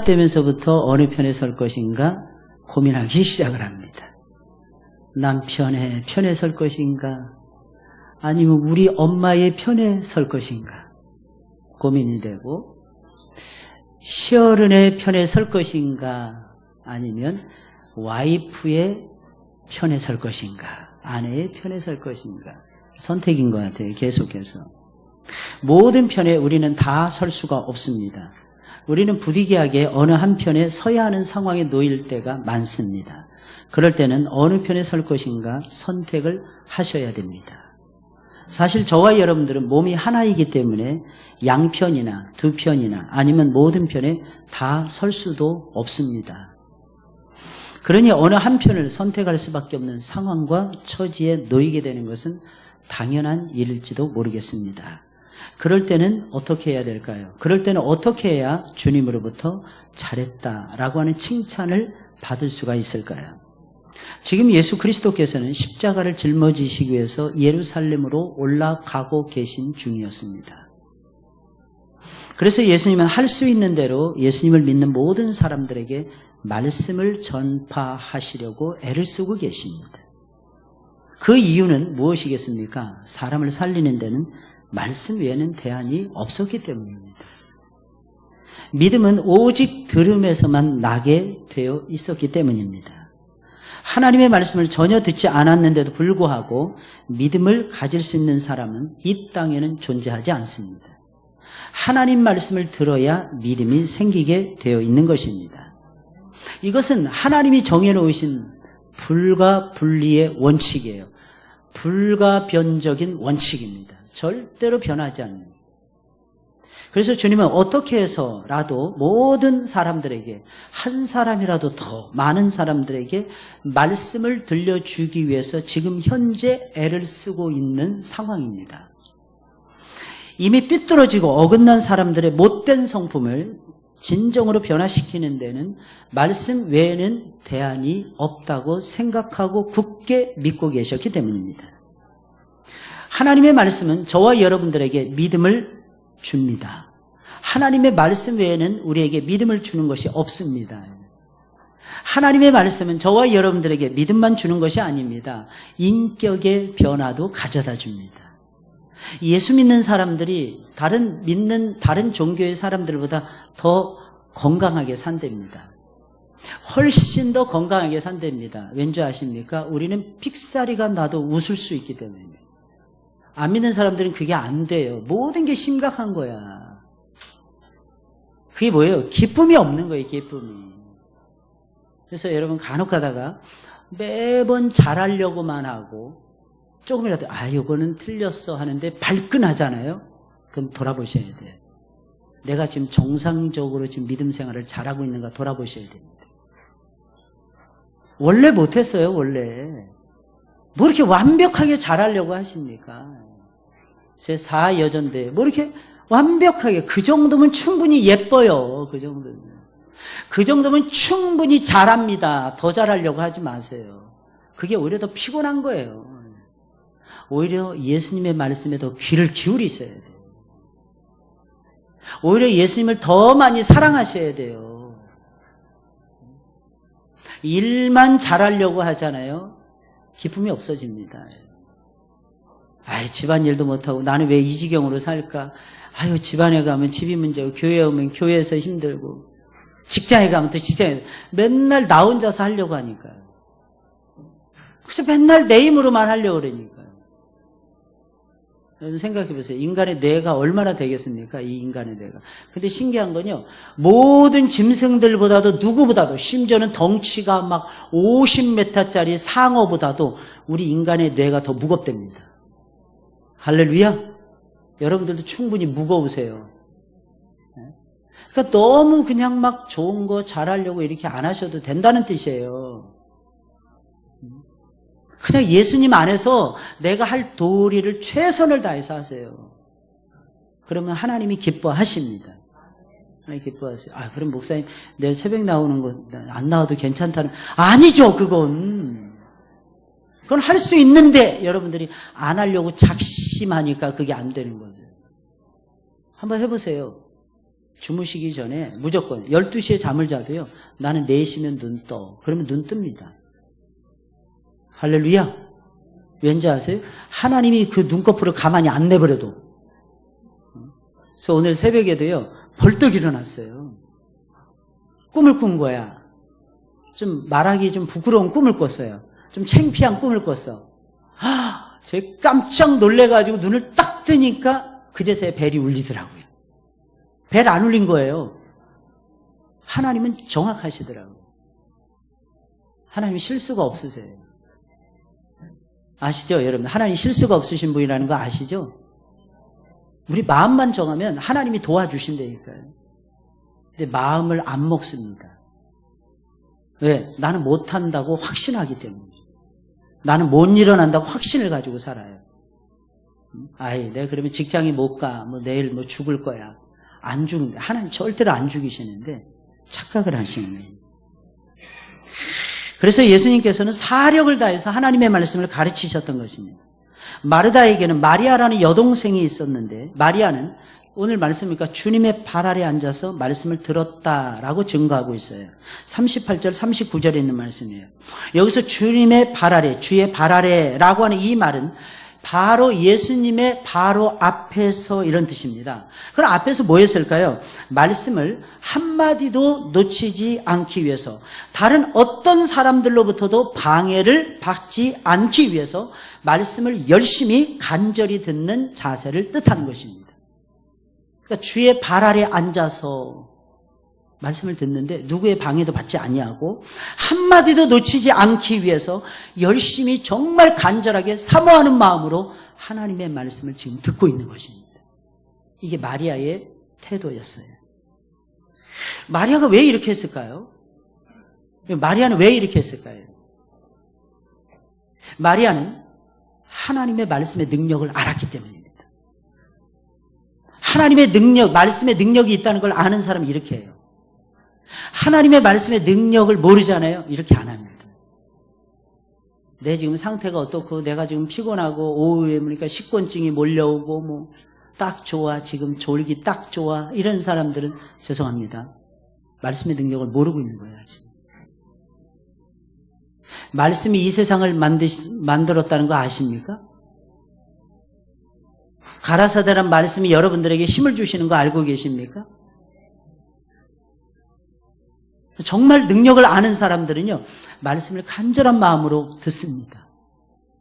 시작되면서부터 어느 편에 설 것인가 고민하기 시작을 합니다. 남편의 편에 설 것인가 아니면 우리 엄마의 편에 설 것인가 고민이 되고, 시어른의 편에 설 것인가 아니면 와이프의 편에 설 것인가 아내의 편에 설 것인가 선택인 것 같아요. 계속해서 모든 편에 우리는 다 설 수가 없습니다. 우리는 부득이하게 어느 한 편에 서야 하는 상황에 놓일 때가 많습니다. 그럴 때는 어느 편에 설 것인가 선택을 하셔야 됩니다. 사실 저와 여러분들은 몸이 하나이기 때문에 양편이나 두 편이나 아니면 모든 편에 다 설 수도 없습니다. 그러니 어느 한 편을 선택할 수밖에 없는 상황과 처지에 놓이게 되는 것은 당연한 일일지도 모르겠습니다. 그럴 때는 어떻게 해야 될까요? 그럴 때는 어떻게 해야 주님으로부터 잘했다라고 하는 칭찬을 받을 수가 있을까요? 지금 예수 그리스도께서는 십자가를 짊어지시기 위해서 예루살렘으로 올라가고 계신 중이었습니다. 그래서 예수님은 할 수 있는 대로 예수님을 믿는 모든 사람들에게 말씀을 전파하시려고 애를 쓰고 계십니다. 그 이유는 무엇이겠습니까? 사람을 살리는 데는 말씀 외에는 대안이 없었기 때문입니다. 믿음은 오직 들음에서만 나게 되어 있었기 때문입니다. 하나님의 말씀을 전혀 듣지 않았는데도 불구하고 믿음을 가질 수 있는 사람은 이 땅에는 존재하지 않습니다. 하나님 말씀을 들어야 믿음이 생기게 되어 있는 것입니다. 이것은 하나님이 정해놓으신 불가분리의 원칙이에요. 불가변적인 원칙입니다. 절대로 변하지 않는. 그래서 주님은 어떻게 해서라도 모든 사람들에게, 한 사람이라도 더 많은 사람들에게 말씀을 들려주기 위해서 지금 현재 애를 쓰고 있는 상황입니다. 이미 삐뚤어지고 어긋난 사람들의 못된 성품을 진정으로 변화시키는 데는 말씀 외에는 대안이 없다고 생각하고 굳게 믿고 계셨기 때문입니다. 하나님의 말씀은 저와 여러분들에게 믿음을 줍니다. 하나님의 말씀 외에는 우리에게 믿음을 주는 것이 없습니다. 하나님의 말씀은 저와 여러분들에게 믿음만 주는 것이 아닙니다. 인격의 변화도 가져다 줍니다. 예수 믿는 사람들이 다른 종교의 사람들보다 더 건강하게 산답니다. 훨씬 더 건강하게 산답니다. 왠지 아십니까? 우리는 픽사리가 나도 웃을 수 있기 때문입니다. 안 믿는 사람들은 그게 안 돼요. 모든 게 심각한 거야. 그게 뭐예요? 기쁨이 없는 거예요, 기쁨이. 그래서 여러분 간혹 가다가 매번 잘하려고만 하고 조금이라도 이거는 틀렸어 하는데 발끈하잖아요. 그럼 돌아보셔야 돼요. 내가 지금 정상적으로 지금 믿음 생활을 잘하고 있는가 돌아보셔야 됩니다. 원래 못했어요, 원래. 뭐 이렇게 완벽하게 잘하려고 하십니까? 제 4여전대 뭐 이렇게 완벽하게, 그 정도면 충분히 예뻐요. 그 정도면 충분히 잘합니다. 더 잘하려고 하지 마세요. 그게 오히려 더 피곤한 거예요. 오히려 예수님의 말씀에 더 귀를 기울이셔야 돼요. 오히려 예수님을 더 많이 사랑하셔야 돼요. 일만 잘하려고 하잖아요. 기쁨이 없어집니다. 집안일도 못하고 나는 왜 이 지경으로 살까? 집안에 가면 집이 문제고, 교회에 오면 교회에서 힘들고, 직장에 가면 또 직장에, 맨날 나 혼자서 하려고 하니까요. 그래서 맨날 내 힘으로만 하려고 그러니까요. 여러분 생각해 보세요. 인간의 뇌가 얼마나 되겠습니까? 이 인간의 뇌가. 근데 신기한 건요, 모든 짐승들보다도 누구보다도, 심지어는 덩치가 막 50m짜리 상어보다도 우리 인간의 뇌가 더 무겁답니다. 할렐루야. 여러분들도 충분히 무거우세요. 그러니까 너무 그냥 막 좋은 거 잘하려고 이렇게 안 하셔도 된다는 뜻이에요. 그냥 예수님 안에서 내가 할 도리를 최선을 다해서 하세요. 그러면 하나님이 기뻐하십니다. 하나님 기뻐하세요. 그럼 목사님 내일 새벽 나오는 거 안 나와도 괜찮다는. 아니죠. 그건 할 수 있는데 여러분들이 안 하려고 작심하니까 그게 안 되는 거죠. 한번 해보세요. 주무시기 전에 무조건 12시에 잠을 자도요. 나는 4시면 눈 떠. 그러면 눈 뜹니다. 할렐루야. 왠지 아세요? 하나님이 그 눈꺼풀을 가만히 안 내버려도. 그래서 오늘 새벽에도요. 벌떡 일어났어요. 꿈을 꾼 거야. 좀 말하기 좀 부끄러운 꿈을 꿨어요. 좀 창피한 꿈을 꿨어. 제가 깜짝 놀래가지고 눈을 딱 뜨니까 그제서야 벨이 울리더라고요. 벨 안 울린 거예요. 하나님은 정확하시더라고요. 하나님은 실수가 없으세요. 아시죠, 여러분? 하나님 실수가 없으신 분이라는 거 아시죠? 우리 마음만 정하면 하나님이 도와주신다니까요. 근데 마음을 안 먹습니다. 왜? 나는 못한다고 확신하기 때문에. 나는 못 일어난다고 확신을 가지고 살아요. 내가 그러면 직장에 못 가. 내일 죽을 거야. 안 죽는데. 하나님 절대로 안 죽이시는데 착각을 하시는 거예요. 그래서 예수님께서는 사력을 다해서 하나님의 말씀을 가르치셨던 것입니다. 마르다에게는 마리아라는 여동생이 있었는데 마리아는 오늘 말씀이니까 주님의 발 아래 앉아서 말씀을 들었다라고 증거하고 있어요. 38절 39절에 있는 말씀이에요. 여기서 주님의 발 아래, 주의 발 아래라고 하는 이 말은 바로 예수님의 바로 앞에서 이런 뜻입니다. 그럼 앞에서 뭐 했을까요? 말씀을 한마디도 놓치지 않기 위해서, 다른 어떤 사람들로부터도 방해를 받지 않기 위해서 말씀을 열심히 간절히 듣는 자세를 뜻하는 것입니다. 그러니까 주의 발 아래 앉아서 말씀을 듣는데 누구의 방해도 받지 아니하고 한마디도 놓치지 않기 위해서 열심히 정말 간절하게 사모하는 마음으로 하나님의 말씀을 지금 듣고 있는 것입니다. 이게 마리아의 태도였어요. 마리아가 왜 이렇게 했을까요? 마리아는 왜 이렇게 했을까요? 마리아는 하나님의 말씀의 능력을 알았기 때문입니다. 하나님의 능력, 말씀의 능력이 있다는 걸 아는 사람이 이렇게 해요. 하나님의 말씀의 능력을 모르잖아요. 이렇게 안 합니다. 내 지금 상태가 어떻고 내가 지금 피곤하고 오후에 보니까 식곤증이 몰려오고 딱 좋아, 지금 졸기 딱 좋아, 이런 사람들은 죄송합니다. 말씀의 능력을 모르고 있는 거예요. 지금. 말씀이 이 세상을 만들었다는 거 아십니까? 가라사대란 말씀이 여러분들에게 힘을 주시는 거 알고 계십니까? 정말 능력을 아는 사람들은요, 말씀을 간절한 마음으로 듣습니다.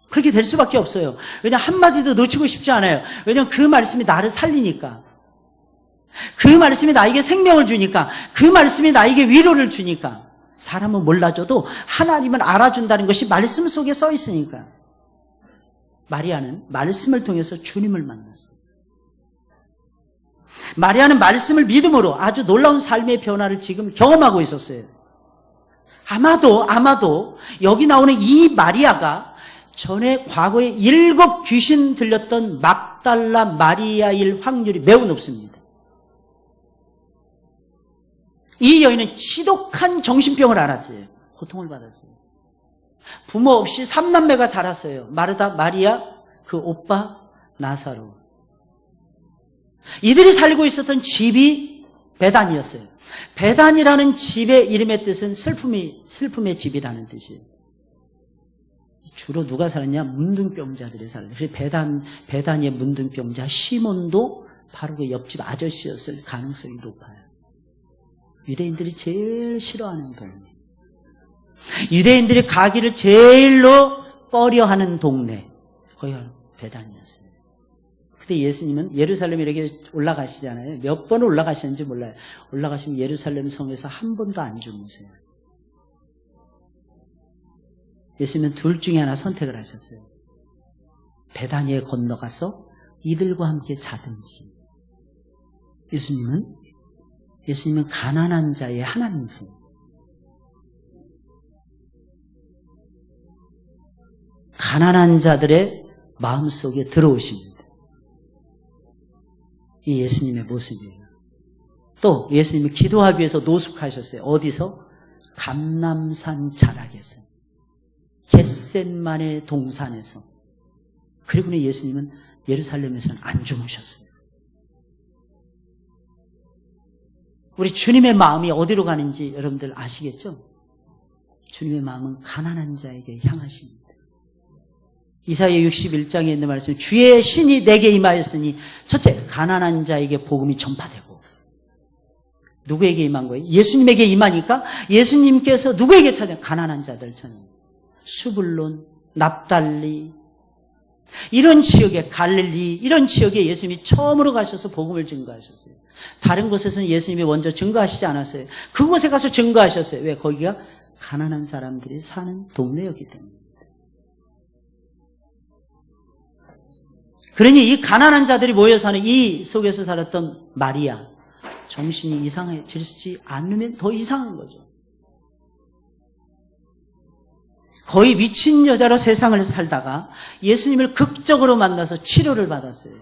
그렇게 될 수밖에 없어요. 왜냐하면 한마디도 놓치고 싶지 않아요. 왜냐하면 그 말씀이 나를 살리니까. 그 말씀이 나에게 생명을 주니까. 그 말씀이 나에게 위로를 주니까. 사람은 몰라줘도 하나님은 알아준다는 것이 말씀 속에 써 있으니까. 마리아는 말씀을 통해서 주님을 만났어요. 마리아는 말씀을 믿음으로 아주 놀라운 삶의 변화를 지금 경험하고 있었어요. 아마도 여기 나오는 이 마리아가 전에 과거에 7 귀신 들렸던 막달라 마리아일 확률이 매우 높습니다. 이 여인은 지독한 정신병을 앓았어요. 고통을 받았어요. 부모 없이 3남매가 자랐어요. 마르다, 마리아, 그 오빠 나사로. 이들이 살고 있었던 집이 베단이었어요. 베단이라는 집의 이름의 뜻은 슬픔의 집이라는 뜻이에요. 주로 누가 살았냐? 문둥병자들이 살았어요. 그래서 베단의 문둥병자 시몬도 바로 그 옆집 아저씨였을 가능성이 높아요. 유대인들이 제일 싫어하는 동네, 유대인들이 가기를 제일로 꺼려하는 동네, 거기가 베단이었어요. 그때 예수님은 예루살렘에 이렇게 올라가시잖아요. 몇 번을 올라가시는지 몰라요. 올라가시면 예루살렘 성에서 한 번도 안 주무세요. 예수님은 둘 중에 하나 선택을 하셨어요. 베다니에 건너가서 이들과 함께 자든지. 예수님은 가난한 자의 하나님이세요. 가난한 자들의 마음속에 들어오십니다. 이 예수님의 모습이에요. 또 예수님이 기도하기 위해서 노숙하셨어요. 어디서? 감람산 자락에서, 겟셋만의 동산에서. 그리고는 예수님은 예루살렘에서는 안 주무셨어요. 우리 주님의 마음이 어디로 가는지 여러분들 아시겠죠? 주님의 마음은 가난한 자에게 향하십니다. 이사야 61장에 있는 말씀, 주의 신이 내게 임하였으니 첫째, 가난한 자에게 복음이 전파되고. 누구에게 임한 거예요? 예수님에게 임하니까 예수님께서 누구에게 찾아? 가난한 자들 찾아. 수불론, 납달리, 이런 지역에, 갈릴리, 이런 지역에 예수님이 처음으로 가셔서 복음을 증거하셨어요. 다른 곳에서는 예수님이 먼저 증거하시지 않았어요. 그곳에 가서 증거하셨어요. 왜? 거기가 가난한 사람들이 사는 동네였기 때문에. 그러니 이 가난한 자들이 모여 사는 이 속에서 살았던 마리아, 정신이 이상해지지 않으면 더 이상한 거죠. 거의 미친 여자로 세상을 살다가 예수님을 극적으로 만나서 치료를 받았어요.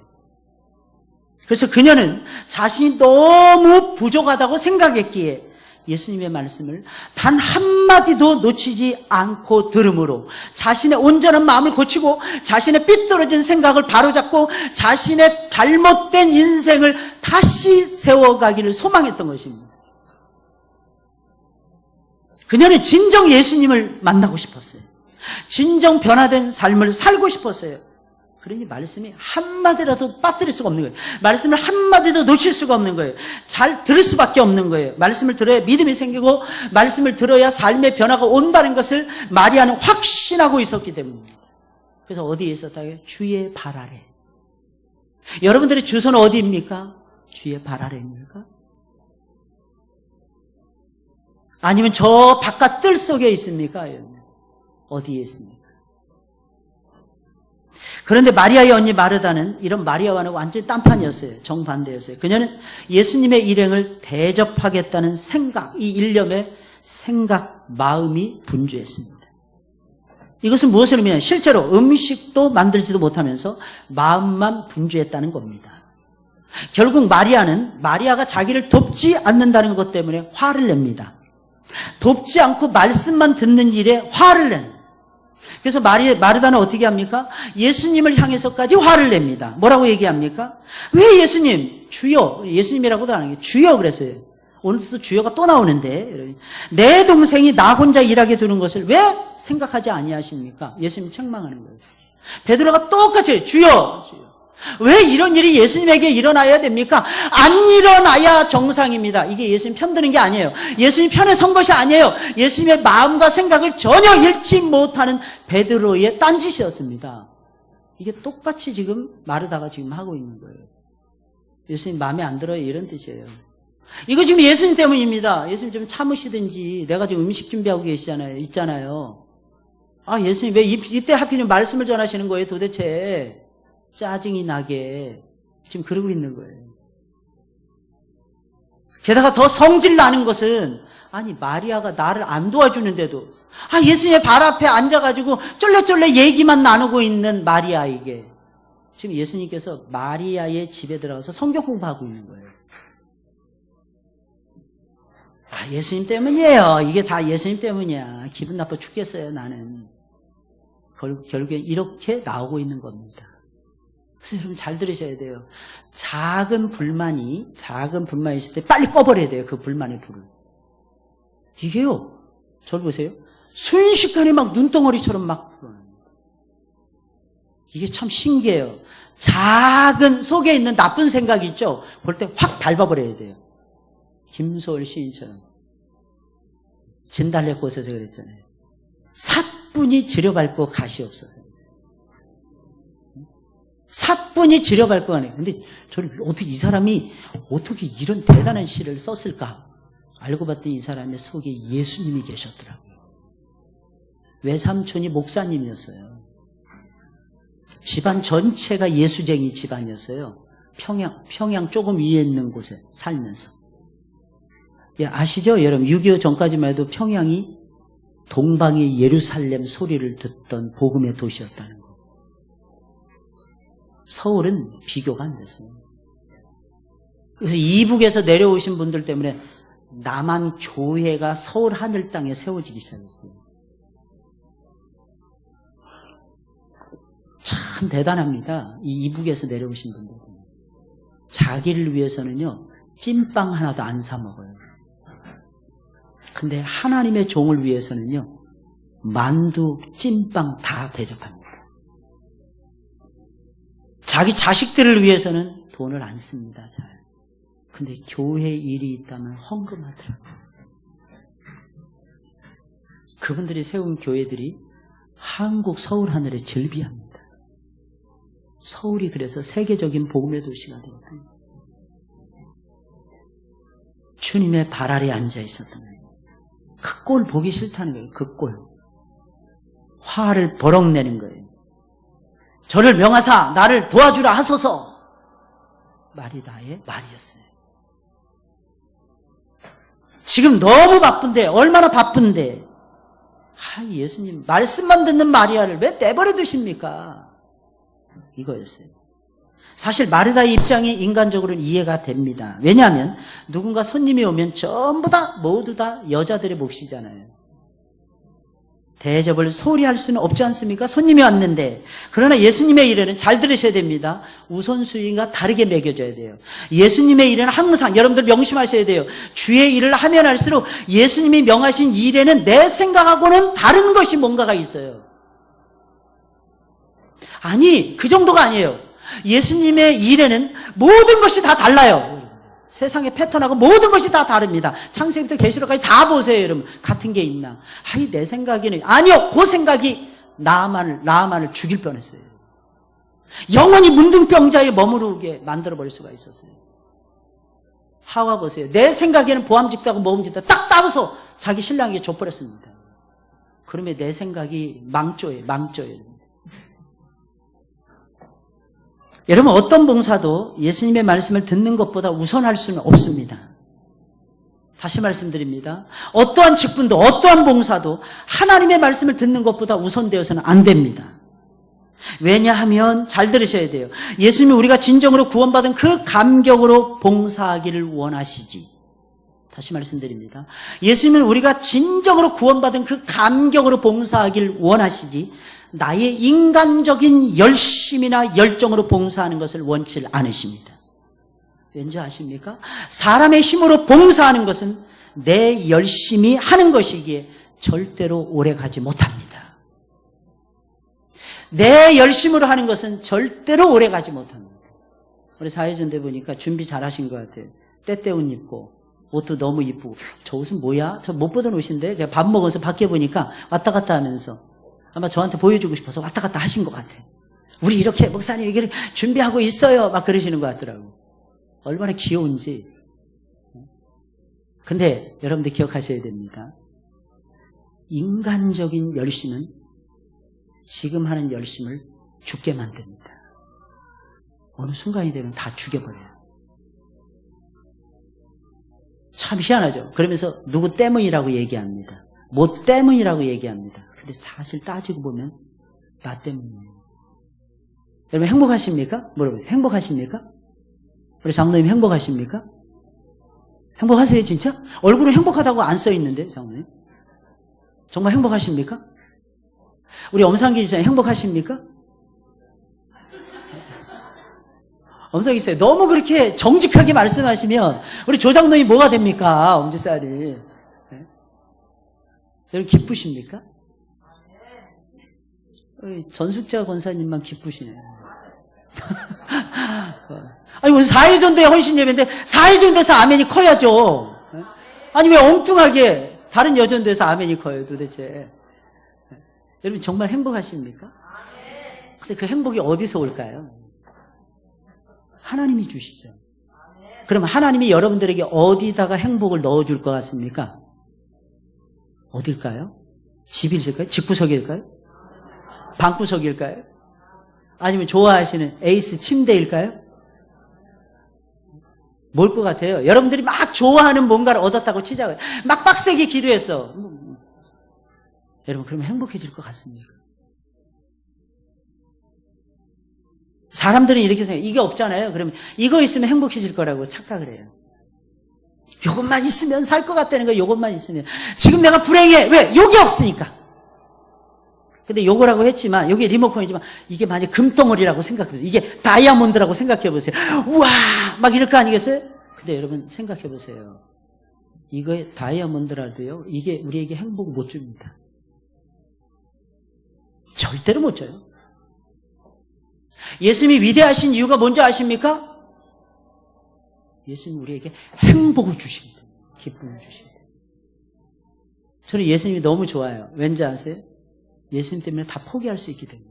그래서 그녀는 자신이 너무 부족하다고 생각했기에 예수님의 말씀을 단 한마디도 놓치지 않고 들음으로 자신의 온전한 마음을 고치고 자신의 삐뚤어진 생각을 바로잡고 자신의 잘못된 인생을 다시 세워가기를 소망했던 것입니다. 그녀는 진정 예수님을 만나고 싶었어요. 진정 변화된 삶을 살고 싶었어요. 그러니 말씀이 한마디라도 빠뜨릴 수가 없는 거예요. 말씀을 한마디도 놓칠 수가 없는 거예요. 잘 들을 수밖에 없는 거예요. 말씀을 들어야 믿음이 생기고 말씀을 들어야 삶의 변화가 온다는 것을 마리아는 확신하고 있었기 때문입니다. 그래서 어디에 있었다고요? 주의 발 아래. 여러분들의 주소는 어디입니까? 주의 발 아래입니까? 아니면 저 바깥 뜰 속에 있습니까? 어디에 있습니까? 그런데 마리아의 언니 마르다는 이런 마리아와는 완전히 딴판이었어요. 정반대였어요. 그녀는 예수님의 일행을 대접하겠다는 생각, 이 일념의 생각, 마음이 분주했습니다. 이것은 무엇을 의미하냐면 실제로 음식도 만들지도 못하면서 마음만 분주했다는 겁니다. 결국 마리아가 자기를 돕지 않는다는 것 때문에 화를 냅니다. 돕지 않고 말씀만 듣는 일에 화를 내는. 그래서 마르다는 어떻게 합니까? 예수님을 향해서까지 화를 냅니다. 뭐라고 얘기합니까? 왜 예수님, 주여, 예수님이라고도 안 하고 주여 그랬어요. 오늘도 주여가 또 나오는데 내 동생이 나 혼자 일하게 두는 것을 왜 생각하지 아니하십니까? 예수님 책망하는 거예요. 베드로가 똑같이 주여, 주여. 왜 이런 일이 예수님에게 일어나야 됩니까? 안 일어나야 정상입니다. 이게 예수님 편드는 게 아니에요. 예수님 편에 선 것이 아니에요. 예수님의 마음과 생각을 전혀 잃지 못하는 베드로의 딴짓이었습니다. 이게 똑같이 지금 마르다가 지금 하고 있는 거예요. 예수님 마음에 안 들어요. 이런 뜻이에요. 이거 지금 예수님 때문입니다. 예수님 좀 참으시든지. 내가 지금 음식 준비하고 있잖아요. 아, 예수님 왜 이때 하필이면 말씀을 전하시는 거예요 도대체. 짜증이 나게 지금 그러고 있는 거예요. 게다가 더 성질 나는 것은 아니 마리아가 나를 안 도와주는데도 예수님의 발 앞에 앉아가지고 쫄래쫄래 얘기만 나누고 있는 마리아에게 지금 예수님께서 마리아의 집에 들어가서 성경 공부하고 있는 거예요. 예수님 때문이에요. 이게 다 예수님 때문이야. 기분 나빠 죽겠어요 나는. 결국엔 이렇게 나오고 있는 겁니다. 그래서 여러분 잘 들으셔야 돼요. 작은 불만이 있을 때 빨리 꺼버려야 돼요. 그 불만의 불을. 이게요. 저를 보세요. 순식간에 막 눈덩어리처럼 막 이게 참 신기해요. 작은 속에 있는 나쁜 생각이 있죠. 볼 때 확 밟아버려야 돼요. 김소월 시인처럼 진달래꽃에서 그랬잖아요. 사뿐히 지려밟고 가시옵소서. 사뿐히 지려밟고 가네. 근데 저는 어떻게 이 사람이 어떻게 이런 대단한 시를 썼을까? 알고 봤더니 이 사람의 속에 예수님이 계셨더라고요. 외삼촌이 목사님이었어요. 집안 전체가 예수쟁이 집안이었어요. 평양 조금 위에 있는 곳에 살면서. 아시죠? 여러분 6.25 전까지만 해도 평양이 동방의 예루살렘 소리를 듣던 복음의 도시였다는 거. 서울은 비교가 안 됐어요. 그래서 이북에서 내려오신 분들 때문에 남한 교회가 서울 하늘 땅에 세워지기 시작했어요. 참 대단합니다. 이 이북에서 내려오신 분들. 자기를 위해서는요, 찐빵 하나도 안 사 먹어요. 근데 하나님의 종을 위해서는요, 만두, 찐빵 다 대접합니다. 자기 자식들을 위해서는 돈을 안 씁니다. 잘. 근데 교회 일이 있다면 헌금하더라고요. 그분들이 세운 교회들이 한국 서울 하늘에 즐비합니다. 서울이 그래서 세계적인 복음의 도시가 되거든요. 주님의 발 아래에 앉아 있었던 거예요. 그 꼴 보기 싫다는 거예요. 그 꼴. 화를 버럭 내는 거예요. 저를 명하사 나를 도와주라 하소서. 말이 나의 말이었어요. 지금 너무 바쁜데, 얼마나 바쁜데, 예수님 말씀만 듣는 마리아를 왜 내버려 두십니까? 이거였어요. 사실 마르다의 입장이 인간적으로는 이해가 됩니다. 왜냐하면 누군가 손님이 오면 전부 다 모두 다 여자들의 몫이잖아요. 대접을 소홀히 할 수는 없지 않습니까? 손님이 왔는데. 그러나 예수님의 일에는 잘 들으셔야 됩니다. 우선순위가 다르게 매겨져야 돼요. 예수님의 일은 항상 여러분들 명심하셔야 돼요. 주의 일을 하면 할수록 예수님이 명하신 일에는 내 생각하고는 다른 것이 뭔가가 있어요. 아니, 그 정도가 아니에요. 예수님의 일에는 모든 것이 다 달라요. 세상의 패턴하고 모든 것이 다 다릅니다. 창세기부터 계시록까지 다 보세요, 여러분. 같은 게 있나? 내 생각에는 아니요. 그 생각이 나만을 죽일 뻔했어요. 영원히 문둥병자에 머무르게 만들어버릴 수가 있었어요. 하와 보세요. 내 생각에는 보암 집다고 모험 집다 딱 따서 자기 신랑에게 줘버렸습니다. 그러면 내 생각이 망조예요. 여러분, 어떤 봉사도 예수님의 말씀을 듣는 것보다 우선할 수는 없습니다. 다시 말씀드립니다. 어떠한 직분도 어떠한 봉사도 하나님의 말씀을 듣는 것보다 우선되어서는 안 됩니다. 왜냐하면 잘 들으셔야 돼요. 예수님이 우리가 진정으로 구원받은 그 감격으로 봉사하기를 원하시지. 다시 말씀드립니다. 예수님은 우리가 진정으로 구원받은 그 감격으로 봉사하기를 원하시지 나의 인간적인 열심이나 열정으로 봉사하는 것을 원치 않으십니다. 왠지 아십니까? 사람의 힘으로 봉사하는 것은 내 열심히 하는 것이기에 절대로 오래 가지 못합니다. 내 열심으로 하는 것은 절대로 오래 가지 못합니다. 우리 사회전대 보니까 준비 잘 하신 것 같아요. 때때 옷 입고 옷도 너무 이쁘고 저 옷은 뭐야? 저 못 보던 옷인데 제가 밥 먹어서 밖에 보니까 왔다 갔다 하면서 아마 저한테 보여주고 싶어서 왔다 갔다 하신 것 같아요. 우리 이렇게 목사님 이렇게 준비하고 있어요. 막 그러시는 것 같더라고요. 얼마나 귀여운지. 근데 여러분들 기억하셔야 됩니다. 인간적인 열심은 지금 하는 열심을 죽게 만듭니다. 어느 순간이 되면 다 죽여버려요. 참 희한하죠. 그러면서 누구 때문이라고 얘기합니다. 뭐 때문이라고 얘기합니다. 근데 사실 따지고 보면 나 때문이에요. 여러분 행복하십니까? 물어보세요. 행복하십니까? 우리 장로님 행복하십니까? 행복하세요 진짜? 얼굴은 행복하다고 안 써있는데 장로님 정말 행복하십니까? 우리 엄상기 집사님 행복하십니까? 엄상기 집사님 너무 그렇게 정직하게 말씀하시면 우리 조장로님 뭐가 됩니까? 엄지살이 여러분 기쁘십니까? 전숙자 권사님만 기쁘시네요. 아니 무슨 사회전도에 헌신 예배인데 사회전도에서 아멘이 커야죠. 아니 왜 엉뚱하게 다른 여전도에서 아멘이 커요 도대체. 여러분 정말 행복하십니까? 근데 그 행복이 어디서 올까요? 하나님이 주시죠. 그럼 하나님이 여러분들에게 어디다가 행복을 넣어줄 것 같습니까? 어딜까요? 집일까요? 집구석일까요? 방구석일까요? 아니면 좋아하시는 에이스 침대일까요? 뭘 것 같아요? 여러분들이 막 좋아하는 뭔가를 얻었다고 치자고요. 막 빡세게 기도했어. 여러분 그러면 행복해질 것 같습니까? 사람들은 이렇게 생각해요. 이게 없잖아요. 그러면 이거 있으면 행복해질 거라고 착각을 해요. 요것만 있으면 살 것 같다는 거예요. 요것만 있으면. 지금 내가 불행해. 왜? 요게 없으니까. 근데 요거라고 했지만 요게 리모컨이지만 이게 만약 금덩어리라고 생각해보세요. 이게 다이아몬드라고 생각해보세요. 우와 막 이럴 거 아니겠어요? 근데 여러분 생각해 보세요. 이거 다이아몬드라도요, 이게 우리에게 행복을 못 줍니다. 절대로 못 줘요. 예수님이 위대하신 이유가 뭔지 아십니까? 예수님이 우리에게 행복을 주십니다. 기쁨을 주십니다. 저는 예수님이 너무 좋아요. 왠지 아세요? 예수님 때문에 다 포기할 수 있기 때문에.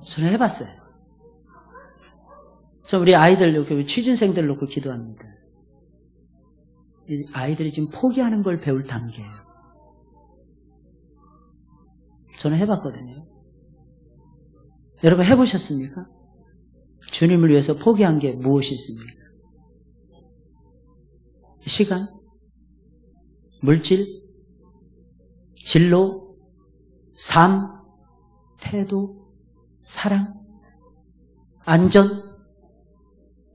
저는 해봤어요. 저 우리 아이들 놓고, 취준생들 놓고 기도합니다. 이 아이들이 지금 포기하는 걸 배울 단계예요. 저는 해봤거든요. 여러분 해보셨습니까? 주님을 위해서 포기한 게 무엇이 있습니까? 시간, 물질, 진로, 삶, 태도, 사랑, 안전,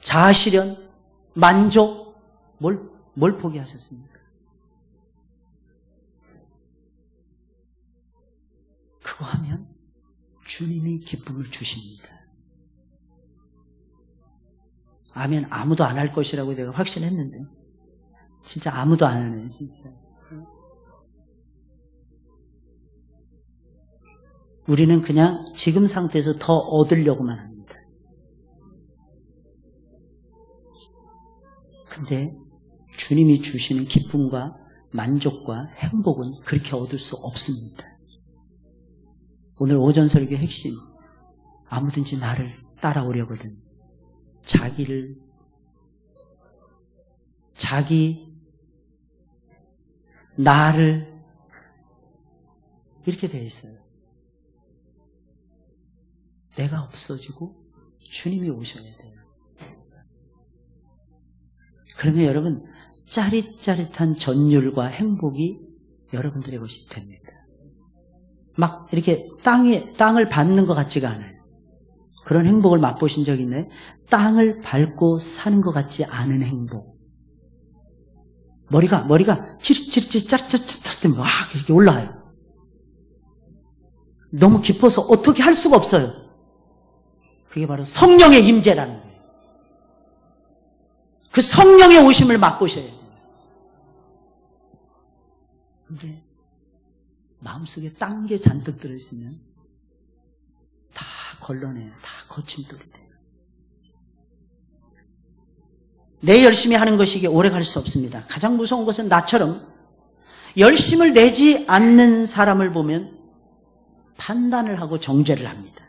자아실현, 만족, 뭘 포기하셨습니까? 그거 하면 주님이 기쁨을 주십니다. 아멘. 아무도 안 할 것이라고 제가 확신했는데 진짜 아무도 안 하네요. 진짜. 우리는 그냥 지금 상태에서 더 얻으려고만 합니다. 근데 주님이 주시는 기쁨과 만족과 행복은 그렇게 얻을 수 없습니다. 오늘 오전 설교 핵심, 아무든지 나를 따라오려거든 나를 이렇게 되어 있어요. 내가 없어지고 주님이 오셔야 돼요. 그러면 여러분 짜릿짜릿한 전율과 행복이 여러분들의 것이 됩니다. 막 이렇게 땅을 밟는 것 같지가 않아요. 그런 행복을 맛보신 적 있나요? 땅을 밟고 사는 것 같지 않은 행복. 머리가 찌릿찌릿 짜릿짜릿 막 이렇게 올라가요. 너무 깊어서 어떻게 할 수가 없어요. 그게 바로 성령의 임재라는 거예요. 그 성령의 오심을 맛보셔야 돼요. 근데 마음속에 딴 게 잔뜩 들어있으면 다 걸러내요. 다 거침돌이 돼요. 내 열심히 하는 것이 이게 오래 갈 수 없습니다. 가장 무서운 것은 나처럼 열심을 내지 않는 사람을 보면 판단을 하고 정죄를 합니다.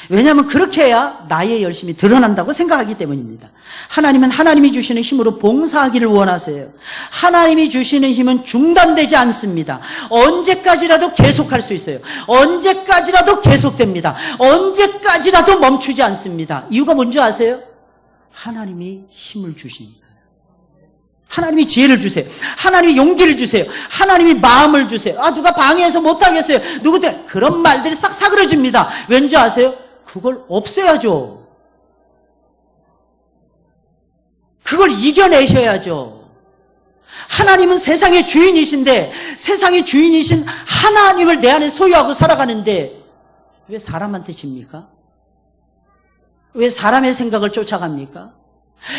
왜냐하면 그렇게 해야 나의 열심이 드러난다고 생각하기 때문입니다. 하나님은 하나님이 주시는 힘으로 봉사하기를 원하세요. 하나님이 주시는 힘은 중단되지 않습니다. 언제까지라도 계속할 수 있어요. 언제까지라도 계속됩니다. 언제까지라도 멈추지 않습니다. 이유가 뭔지 아세요? 하나님이 힘을 주시니까. 하나님이 지혜를 주세요. 하나님이 용기를 주세요. 하나님이 마음을 주세요. 누가 방해해서 못하겠어요. 누구들 그런 말들이 싹 사그러집니다. 왠지 아세요? 그걸 없애야죠. 그걸 이겨내셔야죠. 하나님은 세상의 주인이신데 세상의 주인이신 하나님을 내 안에 소유하고 살아가는데 왜 사람한테 집니까? 왜 사람의 생각을 쫓아갑니까?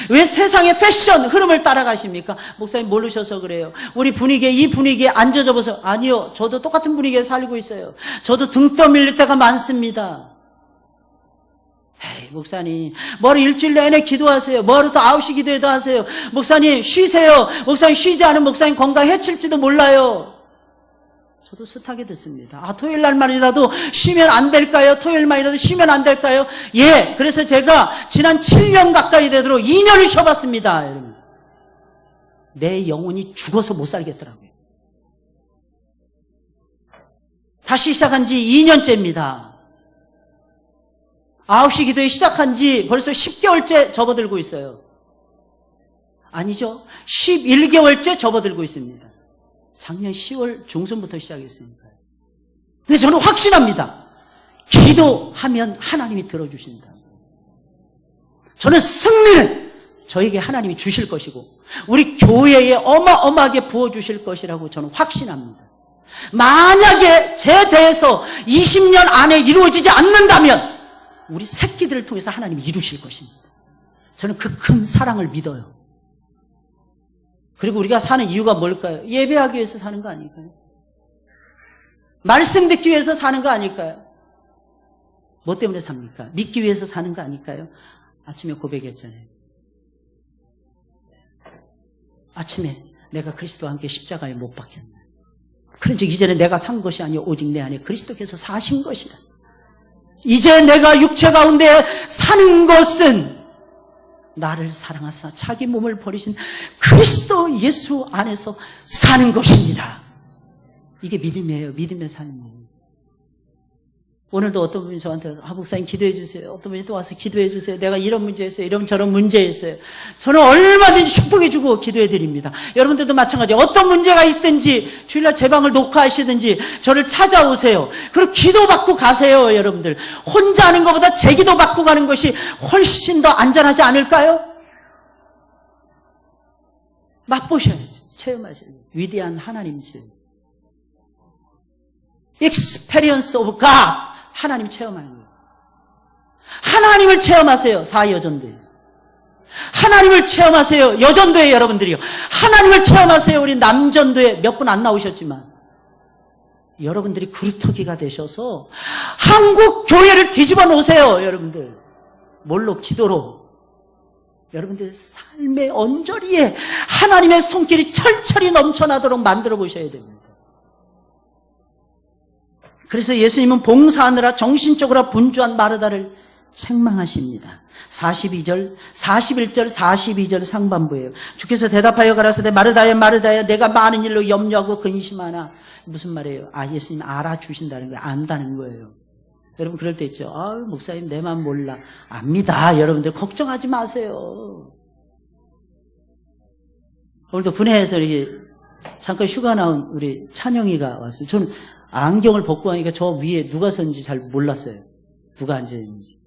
왜 세상의 패션 흐름을 따라가십니까? 목사님 모르셔서 그래요. 우리 분위기에 이 분위기에 안 젖어버서 아니요. 저도 똑같은 분위기에 살고 있어요. 저도 등 떠밀릴 때가 많습니다. 에이 목사님 뭐하러 일주일 내내 기도하세요. 뭐하러 또 9시 기도해도 하세요. 목사님 쉬세요. 목사님 쉬지 않으면 목사님 건강 해칠지도 몰라요. 저도 숱하게 듣습니다. 토요일 날만이라도 쉬면 안 될까요? 토요일만이라도 쉬면 안 될까요? 예, 그래서 제가 지난 7년 가까이 되도록 2년을 쉬어봤습니다. 여러분. 내 영혼이 죽어서 못 살겠더라고요. 다시 시작한 지 2년째입니다. 9시 기도에 시작한 지 벌써 10개월째 접어들고 있어요. 아니죠. 11개월째 접어들고 있습니다. 작년 10월 중순부터 시작했으니까요. 근데 저는 확신합니다. 기도하면 하나님이 들어주신다. 저는 승리는 저에게 하나님이 주실 것이고 우리 교회에 어마어마하게 부어주실 것이라고 저는 확신합니다. 만약에 제 대해서 20년 안에 이루어지지 않는다면 우리 새끼들을 통해서 하나님이 이루실 것입니다. 저는 그 큰 사랑을 믿어요. 그리고 우리가 사는 이유가 뭘까요? 예배하기 위해서 사는 거 아닐까요? 말씀 듣기 위해서 사는 거 아닐까요? 뭐 때문에 삽니까? 믿기 위해서 사는 거 아닐까요? 아침에 고백했잖아요. 아침에 내가 그리스도와 함께 십자가에 못 박혔네. 그런즉 이제는 내가 산 것이 아니요 오직 내 안에 그리스도께서 사신 것이라. 이제 내가 육체 가운데 사는 것은 나를 사랑하사 자기 몸을 버리신 그리스도 예수 안에서 사는 것입니다. 이게 믿음이에요. 믿음의 삶이에요. 오늘도 어떤 분이 저한테 목사님 기도해 주세요. 어떤 분이 또 와서 기도해 주세요. 내가 이런 문제 있어요. 이런 저런 문제 있어요. 저는 얼마든지 축복해 주고 기도해 드립니다. 여러분들도 마찬가지예요. 어떤 문제가 있든지 주일날 제 방을 녹화하시든지 저를 찾아오세요. 그리고 기도받고 가세요. 여러분들 혼자 하는 것보다 제 기도 받고 가는 것이 훨씬 더 안전하지 않을까요? 맛보셔야죠. 체험하셔야죠. 위대한 하나님 질 Experience of God. 하나님 체험하는 거예요. 하나님을 체험하세요. 사여전도에. 하나님을 체험하세요. 여전도에 여러분들이요. 하나님을 체험하세요. 우리 남전도에 몇 분 안 나오셨지만 여러분들이 그루터기가 되셔서 한국 교회를 뒤집어 놓으세요. 여러분들. 뭘로? 기도로. 여러분들 삶의 언저리에 하나님의 손길이 철철이 넘쳐나도록 만들어 보셔야 됩니다. 그래서 예수님은 봉사하느라 정신적으로 분주한 마르다를 책망하십니다. 41절 42절 상반부예요. 주께서 대답하여 가라사대 마르다야 마르다야 내가 많은 일로 염려하고 근심하나. 무슨 말이에요? 예수님 알아주신다는 거예요. 안다는 거예요. 여러분 그럴 때 있죠. 목사님 내 맘 몰라. 압니다. 여러분들 걱정하지 마세요. 오늘도 분해에서 이렇게 잠깐 휴가 나온 우리 찬영이가 왔어요. 저는 안경을 벗고 가니까 저 위에 누가 섰는지 잘 몰랐어요. 누가 앉아있는지.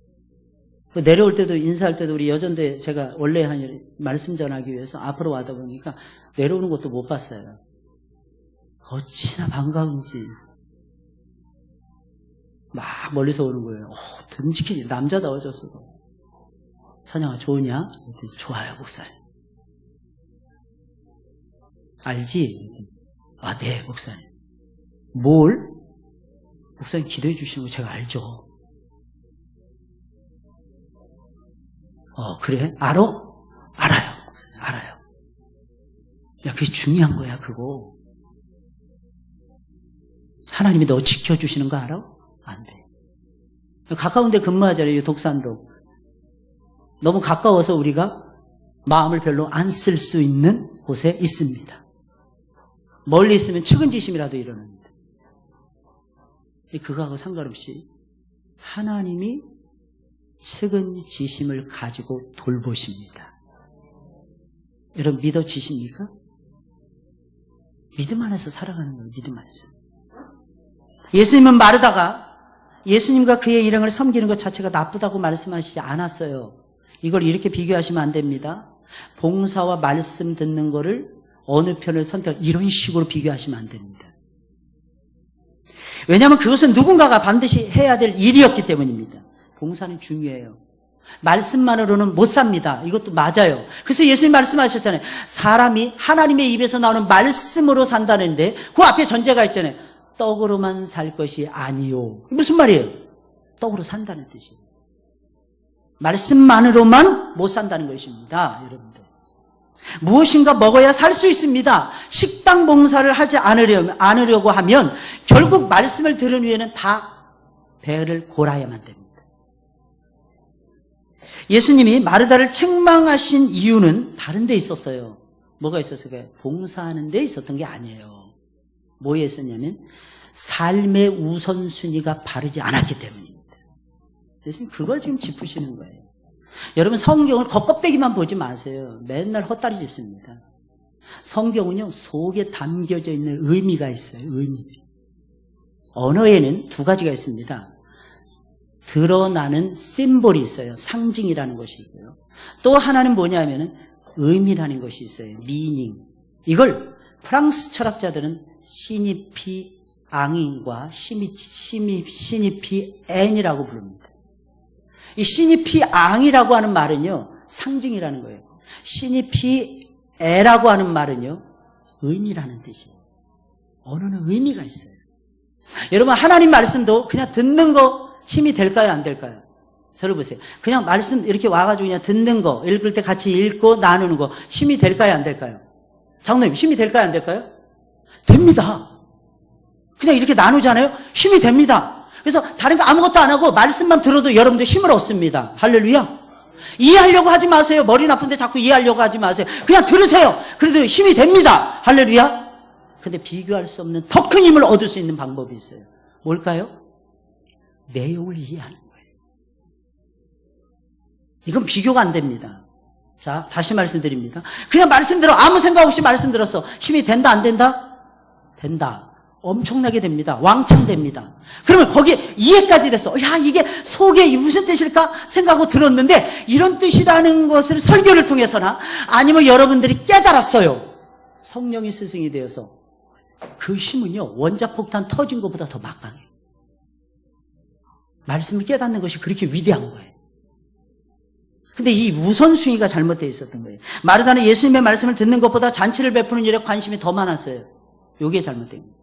내려올 때도 인사할 때도 우리 여전도에 제가 원래 한 말씀 전하기 위해서 앞으로 와다 보니까 내려오는 것도 못 봤어요. 어찌나 반가운지. 막 멀리서 오는 거예요. 듬직해지 남자다워졌어. 찬영아 좋으냐? 좋아요 목사님. 알지? 네 목사님. 뭘? 목사님 기도해 주시는 거 제가 알죠. 그래? 알아? 알아요. 목사님, 알아요. 야, 그게 중요한 거야, 그거. 하나님이 너 지켜주시는 거 알아? 안 돼. 가까운데 근무하잖아요, 독산동. 너무 가까워서 우리가 마음을 별로 안 쓸 수 있는 곳에 있습니다. 멀리 있으면 측은지심이라도 일어납니다. 그거하고 상관없이 하나님이 측은지심을 가지고 돌보십니다. 여러분 믿어지십니까? 믿음 안에서 살아가는 거예요. 믿음 안에서. 예수님은 마르다가 예수님과 그의 일행을 섬기는 것 자체가 나쁘다고 말씀하시지 않았어요. 이걸 이렇게 비교하시면 안 됩니다. 봉사와 말씀 듣는 거를 어느 편을 이런 식으로 비교하시면 안 됩니다. 왜냐하면 그것은 누군가가 반드시 해야 될 일이었기 때문입니다. 봉사는 중요해요. 말씀만으로는 못 삽니다. 이것도 맞아요. 그래서 예수님 말씀하셨잖아요. 사람이 하나님의 입에서 나오는 말씀으로 산다는데 그 앞에 전제가 있잖아요. 떡으로만 살 것이 아니요. 무슨 말이에요? 떡으로 산다는 뜻이에요. 말씀만으로만 못 산다는 것입니다. 여러분들. 무엇인가 먹어야 살 수 있습니다. 식당 봉사를 하지 않으려고 하면 결국 말씀을 들은 후에는 다 배를 골아야만 됩니다. 예수님이 마르다를 책망하신 이유는 다른 데 있었어요. 뭐가 있었을까요? 봉사하는 데 있었던 게 아니에요. 뭐에 있었냐면 삶의 우선순위가 바르지 않았기 때문입니다. 예수님 그걸 지금 짚으시는 거예요. 여러분 성경을 겉껍데기만 보지 마세요. 맨날 헛다리 짚습니다. 성경은요 속에 담겨져 있는 의미가 있어요. 의미. 언어에는 두 가지가 있습니다. 드러나는 심볼이 있어요. 상징이라는 것이 있고요. 또 하나는 뭐냐면은 의미라는 것이 있어요. 미닝. 이걸 프랑스 철학자들은 시니피 앙인과 시니피 앤이라고 부릅니다. 이 시니피 앙이라고 하는 말은요 상징이라는 거예요. 시니피에라고 하는 말은요, 의미라는 뜻이에요. 언어는 의미가 있어요. 여러분, 하나님 말씀도 그냥 듣는 거 힘이 될까요, 안 될까요? 저를 보세요. 그냥 말씀 이렇게 와가지고 그냥 듣는 거, 읽을 때 같이 읽고 나누는 거 힘이 될까요, 안 될까요? 장로님, 힘이 될까요, 안 될까요? 됩니다. 그냥 이렇게 나누잖아요. 힘이 됩니다. 그래서 다른 거 아무것도 안 하고 말씀만 들어도 여러분들 힘을 얻습니다. 할렐루야. 이해하려고 하지 마세요. 머리 나쁜데 자꾸 이해하려고 하지 마세요. 그냥 들으세요. 그래도 힘이 됩니다. 할렐루야. 근데 비교할 수 없는 더 큰 힘을 얻을 수 있는 방법이 있어요. 뭘까요? 내용을 이해하는 거예요. 이건 비교가 안 됩니다. 자, 다시 말씀드립니다. 그냥 말씀 들어, 아무 생각 없이 말씀 들었어. 힘이 된다, 안 된다? 된다. 엄청나게 됩니다. 왕창 됩니다. 그러면 거기에 이해까지 됐어. 야, 이게 속에 무슨 뜻일까 생각하고 들었는데 이런 뜻이라는 것을 설교를 통해서나 아니면 여러분들이 깨달았어요. 성령이 스승이 되어서 그 힘은요, 원자폭탄 터진 것보다 더 막강해요. 말씀을 깨닫는 것이 그렇게 위대한 거예요. 근데 이 우선순위가 잘못되어 있었던 거예요. 마르다는 예수님의 말씀을 듣는 것보다 잔치를 베푸는 일에 관심이 더 많았어요. 이게 잘못된 거예요.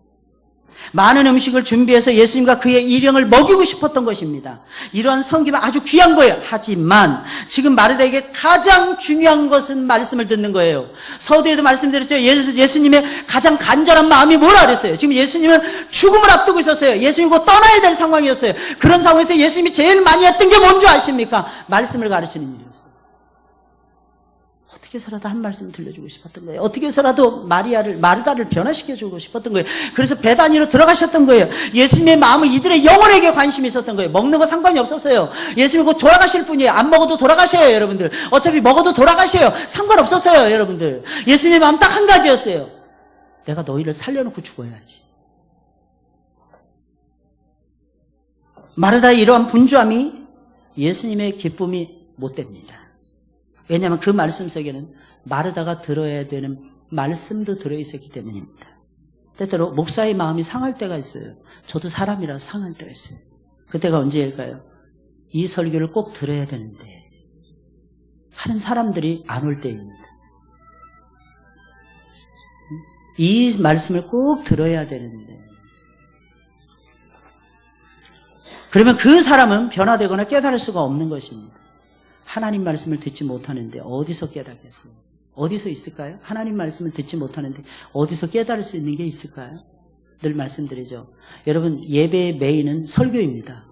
많은 음식을 준비해서 예수님과 그의 일행을 먹이고 싶었던 것입니다. 이러한 섬김은 아주 귀한 거예요. 하지만 지금 마르다에게 가장 중요한 것은 말씀을 듣는 거예요. 서두에도 말씀드렸죠. 예수님의 가장 간절한 마음이 뭐라 그랬어요? 지금 예수님은 죽음을 앞두고 있었어요. 예수님이 곧 떠나야 될 상황이었어요. 그런 상황에서 예수님이 제일 많이 했던 게 뭔지 아십니까? 말씀을 가르치는 일이었어요. 어떻게 해서라도 한 말씀을 들려주고 싶었던 거예요. 어떻게 해서라도 마르다를 변화시켜주고 싶었던 거예요. 그래서 베다니로 들어가셨던 거예요. 예수님의 마음은 이들의 영혼에게 관심이 있었던 거예요. 먹는 거 상관이 없었어요. 예수님이 곧 돌아가실 분이에요. 안 먹어도 돌아가셔요, 여러분들. 어차피 먹어도 돌아가셔요. 상관없었어요, 여러분들. 예수님의 마음 딱 한 가지였어요. 내가 너희를 살려놓고 죽어야지. 마르다의 이러한 분주함이 예수님의 기쁨이 못 됩니다. 왜냐하면 그 말씀 속에는 마르다가 들어야 되는 말씀도 들어있었기 때문입니다. 때때로 목사의 마음이 상할 때가 있어요. 저도 사람이라 상할 때가 있어요. 그때가 언제일까요? 이 설교를 꼭 들어야 되는데 하는 사람들이 안 올 때입니다. 이 말씀을 꼭 들어야 되는데 그러면 그 사람은 변화되거나 깨달을 수가 없는 것입니다. 하나님 말씀을 듣지 못하는데 어디서 깨닫겠어요? 어디서 있을까요? 하나님 말씀을 듣지 못하는데 어디서 깨달을 수 있는 게 있을까요? 늘 말씀드리죠. 여러분, 예배의 메인은 설교입니다.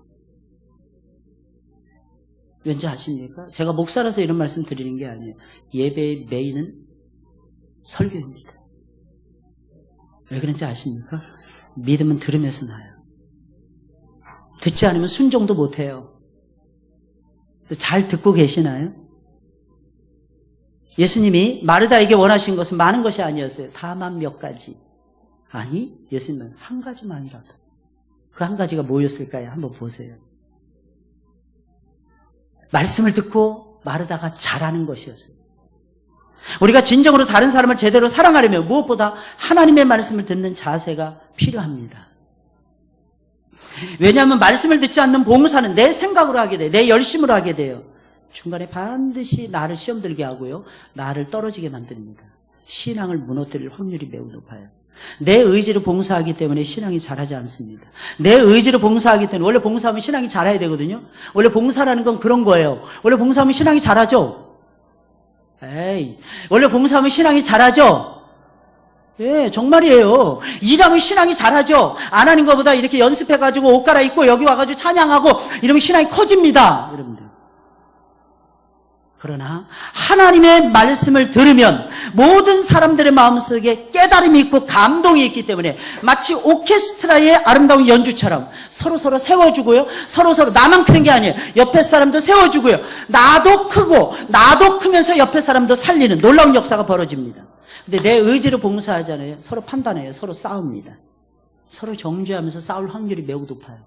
왠지 아십니까? 제가 목사라서 이런 말씀 드리는 게 아니에요. 예배의 메인은 설교입니다. 왜 그런지 아십니까? 믿음은 들으면서 나요. 듣지 않으면 순종도 못해요. 잘 듣고 계시나요? 예수님이 마르다에게 원하신 것은 많은 것이 아니었어요. 다만 몇 가지. 아니, 예수님은 한 가지만이라도. 그 한 가지가 뭐였을까요? 한번 보세요. 말씀을 듣고 마르다가 잘하는 것이었어요. 우리가 진정으로 다른 사람을 제대로 사랑하려면 무엇보다 하나님의 말씀을 듣는 자세가 필요합니다. 왜냐하면 말씀을 듣지 않는 봉사는 내 생각으로 하게 돼요. 내 열심으로 하게 돼요. 중간에 반드시 나를 시험 들게 하고요. 나를 떨어지게 만듭니다. 신앙을 무너뜨릴 확률이 매우 높아요. 내 의지로 봉사하기 때문에 신앙이 자라지 않습니다. 내 의지로 봉사하기 때문에 원래 봉사하면 신앙이 자라야 되거든요. 원래 봉사라는 건 그런 거예요. 원래 봉사하면 신앙이 자라죠. 원래 봉사하면 신앙이 자라죠. 예, 정말이에요. 일하면 신앙이 자라죠. 안 하는 것보다 이렇게 연습해가지고 옷 갈아입고 여기 와가지고 찬양하고 이러면 신앙이 커집니다. 여러분들. 그러나 하나님의 말씀을 들으면 모든 사람들의 마음속에 깨달음이 있고 감동이 있기 때문에 마치 오케스트라의 아름다운 연주처럼 서로 세워주고요. 서로 나만 크는 게 아니에요. 옆에 사람도 세워주고요. 나도 크고 나도 크면서 옆에 사람도 살리는 놀라운 역사가 벌어집니다. 근데 내 의지로 봉사하잖아요. 서로 판단해요. 서로 싸웁니다. 서로 정죄하면서 싸울 확률이 매우 높아요.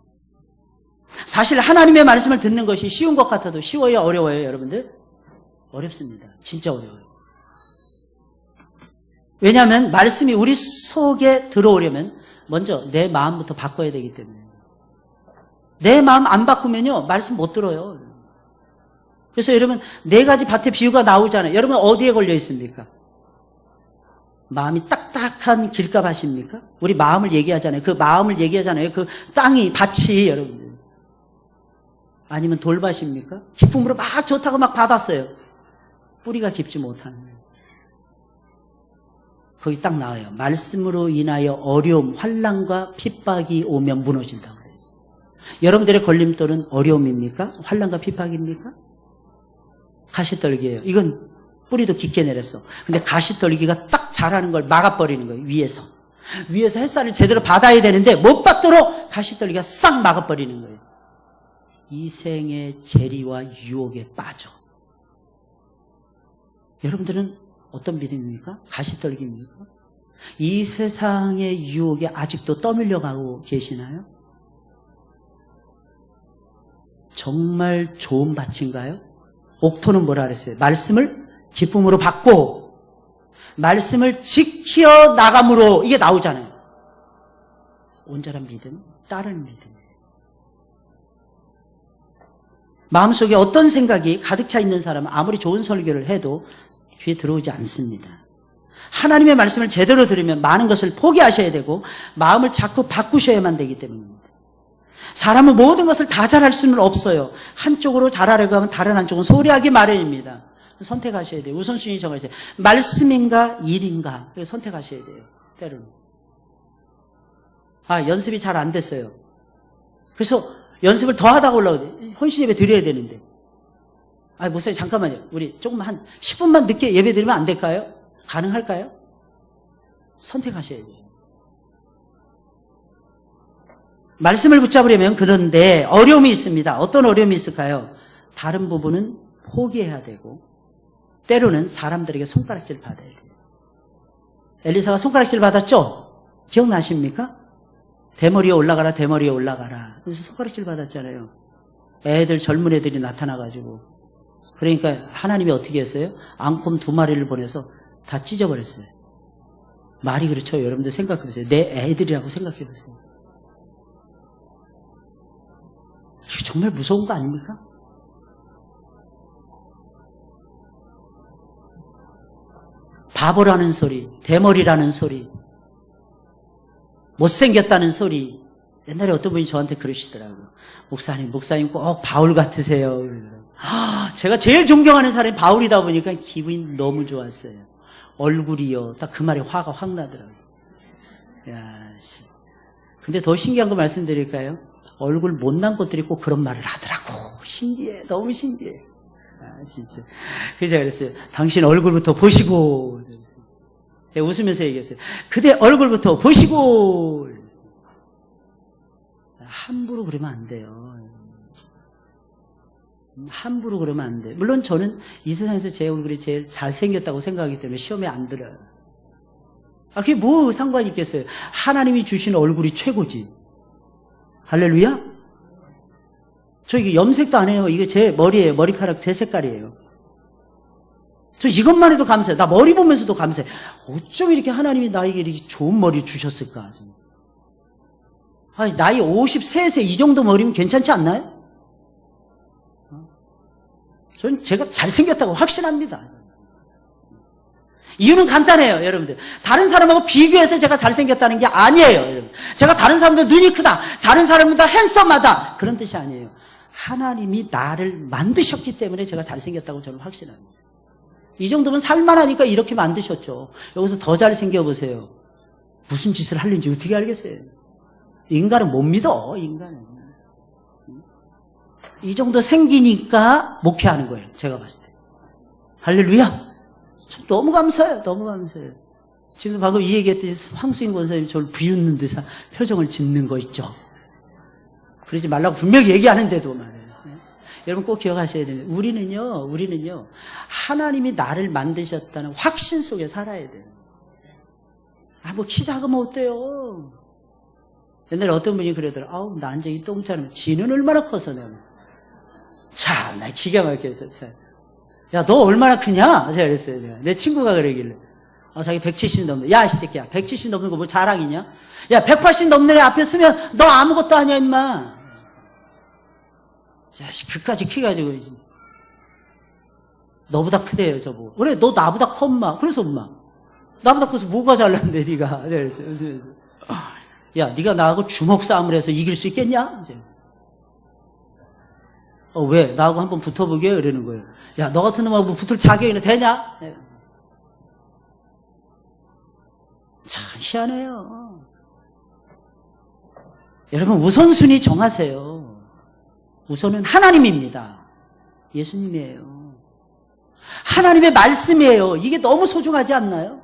사실 하나님의 말씀을 듣는 것이 쉬운 것 같아도 쉬워요, 어려워요, 여러분들? 어렵습니다. 진짜 어려워요. 왜냐하면 말씀이 우리 속에 들어오려면 먼저 내 마음부터 바꿔야 되기 때문에. 내 마음 안 바꾸면요, 말씀 못 들어요. 그래서 여러분, 4가지 밭의 비유가 나오잖아요. 여러분, 어디에 걸려 있습니까? 마음이 딱딱한 길가밭입니까? 우리 마음을 얘기하잖아요. 그 마음을 얘기하잖아요. 그 땅이, 밭이, 여러분들. 아니면 돌밭입니까? 기쁨으로 막 좋다고 막 받았어요. 뿌리가 깊지 못하는 거예요. 거기 딱 나와요. 말씀으로 인하여 어려움, 환난과 핍박이 오면 무너진다고 그랬어요. 여러분들의 걸림돌은 어려움입니까? 환난과 핍박입니까? 가시떨기예요. 이건 뿌리도 깊게 내렸어. 근데 가시떨기가 딱 자라는 걸 막아버리는 거예요. 위에서. 위에서 햇살을 제대로 받아야 되는데 못 받도록 가시떨기가 싹 막아버리는 거예요. 이생의 재리와 유혹에 빠져. 여러분들은 어떤 믿음입니까? 가시떨기입니까? 이 세상의 유혹에 아직도 떠밀려가고 계시나요? 정말 좋은 밭인가요? 옥토는 뭐라 그랬어요? 말씀을 기쁨으로 받고 말씀을 지켜 나감으로 이게 나오잖아요. 온전한 믿음, 따르는 믿음. 마음속에 어떤 생각이 가득 차 있는 사람은 아무리 좋은 설교를 해도 귀에 들어오지 않습니다. 하나님의 말씀을 제대로 들으면 많은 것을 포기하셔야 되고 마음을 자꾸 바꾸셔야만 되기 때문입니다. 사람은 모든 것을 다 잘할 수는 없어요. 한쪽으로 잘하려고 하면 다른 한쪽은 소홀하기 마련입니다. 선택하셔야 돼요. 우선순위 정하셔야 돼요. 말씀인가 일인가 선택하셔야 돼요. 때로는. 연습이 잘 안 됐어요. 그래서 연습을 더 하다가 올라오고 혼신 예배 드려야 되는데 목사님 잠깐만요. 우리 조금만 한 10분만 늦게 예배 드리면 안 될까요? 가능할까요? 선택하셔야 돼요. 말씀을 붙잡으려면 그런데 어려움이 있습니다. 어떤 어려움이 있을까요? 다른 부분은 포기해야 되고 때로는 사람들에게 손가락질 받아야 돼요. 엘리사가 손가락질 받았죠? 기억나십니까? 대머리에 올라가라 대머리에 올라가라. 그래서 손가락질 받았잖아요. 애들 젊은 애들이 나타나가지고 그러니까 하나님이 어떻게 했어요? 앙콤 2마리를 보내서 다 찢어버렸어요. 말이 그렇죠? 여러분들 생각해보세요. 내 애들이라고 생각해보세요. 이게 정말 무서운 거 아닙니까? 바보라는 소리, 대머리라는 소리, 못생겼다는 소리. 옛날에 어떤 분이 저한테 그러시더라고요. 목사님 꼭 바울 같으세요. 제가 제일 존경하는 사람이 바울이다 보니까 기분이 너무 좋았어요. 얼굴이요. 딱 그 말에 화가 확 나더라고요. 근데 더 신기한 거 말씀드릴까요? 얼굴 못난 것들이 꼭 그런 말을 하더라고. 신기해. 너무 신기해. 진짜. 그래서 제가 그랬어요. 당신 얼굴부터 보시고. 내가 웃으면서 얘기했어요. 그대 얼굴부터 보시고. 함부로 그러면 안 돼요. 함부로 그러면 안 돼요. 물론 저는 이 세상에서 제 얼굴이 제일 잘생겼다고 생각하기 때문에 시험에 안 들어요. 그게 뭐 상관이 있겠어요. 하나님이 주신 얼굴이 최고지. 할렐루야? 저 이게 염색도 안 해요. 이게 제 머리예요. 머리카락 제 색깔이에요. 저 이것만 해도 감사해요. 나 머리 보면서도 감사해요. 어쩜 이렇게 하나님이 나에게 이렇게 좋은 머리 주셨을까? 나이 53세 이 정도 머리면 괜찮지 않나요? 저는 제가 잘생겼다고 확신합니다. 이유는 간단해요, 여러분들. 다른 사람하고 비교해서 제가 잘생겼다는 게 아니에요, 여러분. 제가 다른 사람들 눈이 크다, 다른 사람보다 핸섬하다, 그런 뜻이 아니에요. 하나님이 나를 만드셨기 때문에 제가 잘생겼다고 저는 확신합니다. 이 정도면 살만하니까 이렇게 만드셨죠. 여기서 더 잘생겨보세요. 무슨 짓을 하는지 어떻게 알겠어요? 인간은 못 믿어, 인간은. 이 정도 생기니까 목회하는 거예요, 제가 봤을 때. 할렐루야! 너무 감사해요, 너무 감사해요. 지금 방금 이 얘기했듯이 황수인 권사님이 저를 비웃는 듯한 표정을 짓는 거 있죠. 그러지 말라고 분명히 얘기하는데도 말이에요. 여러분 꼭 기억하셔야 됩니다. 우리는요, 하나님이 나를 만드셨다는 확신 속에 살아야 돼요. 뭐 키 작으면 어때요? 옛날에 어떤 분이 그러더라고요. 나 앉아 이 똥처럼 지는 얼마나 커서 내가. 참, 나 기가 막혀서 참. 야, 너 얼마나 크냐? 제가 그랬어요. 내가. 내 친구가 그러길래. 자기 170 넘는. 야, 이 새끼야. 170 넘는 거 뭐 자랑이냐? 야, 180 넘는 애 앞에 서면 너 아무것도 아니야, 임마. 자식, 그까지 키가지고. 너보다 크대요, 저보고. 그래, 너 나보다 커, 엄마. 그래서 엄마. 나보다 커서 뭐가 잘났는데, 네가. 그래서. 야, 네가 나하고 주먹 싸움을 해서 이길 수 있겠냐? 왜? 나하고 한번 붙어보게? 이러는 거예요. 야, 너 같은 놈하고 붙을 자격이 되냐? 참 희한해요. 여러분, 우선순위 정하세요. 우선은 하나님입니다. 예수님이에요. 하나님의 말씀이에요. 이게 너무 소중하지 않나요?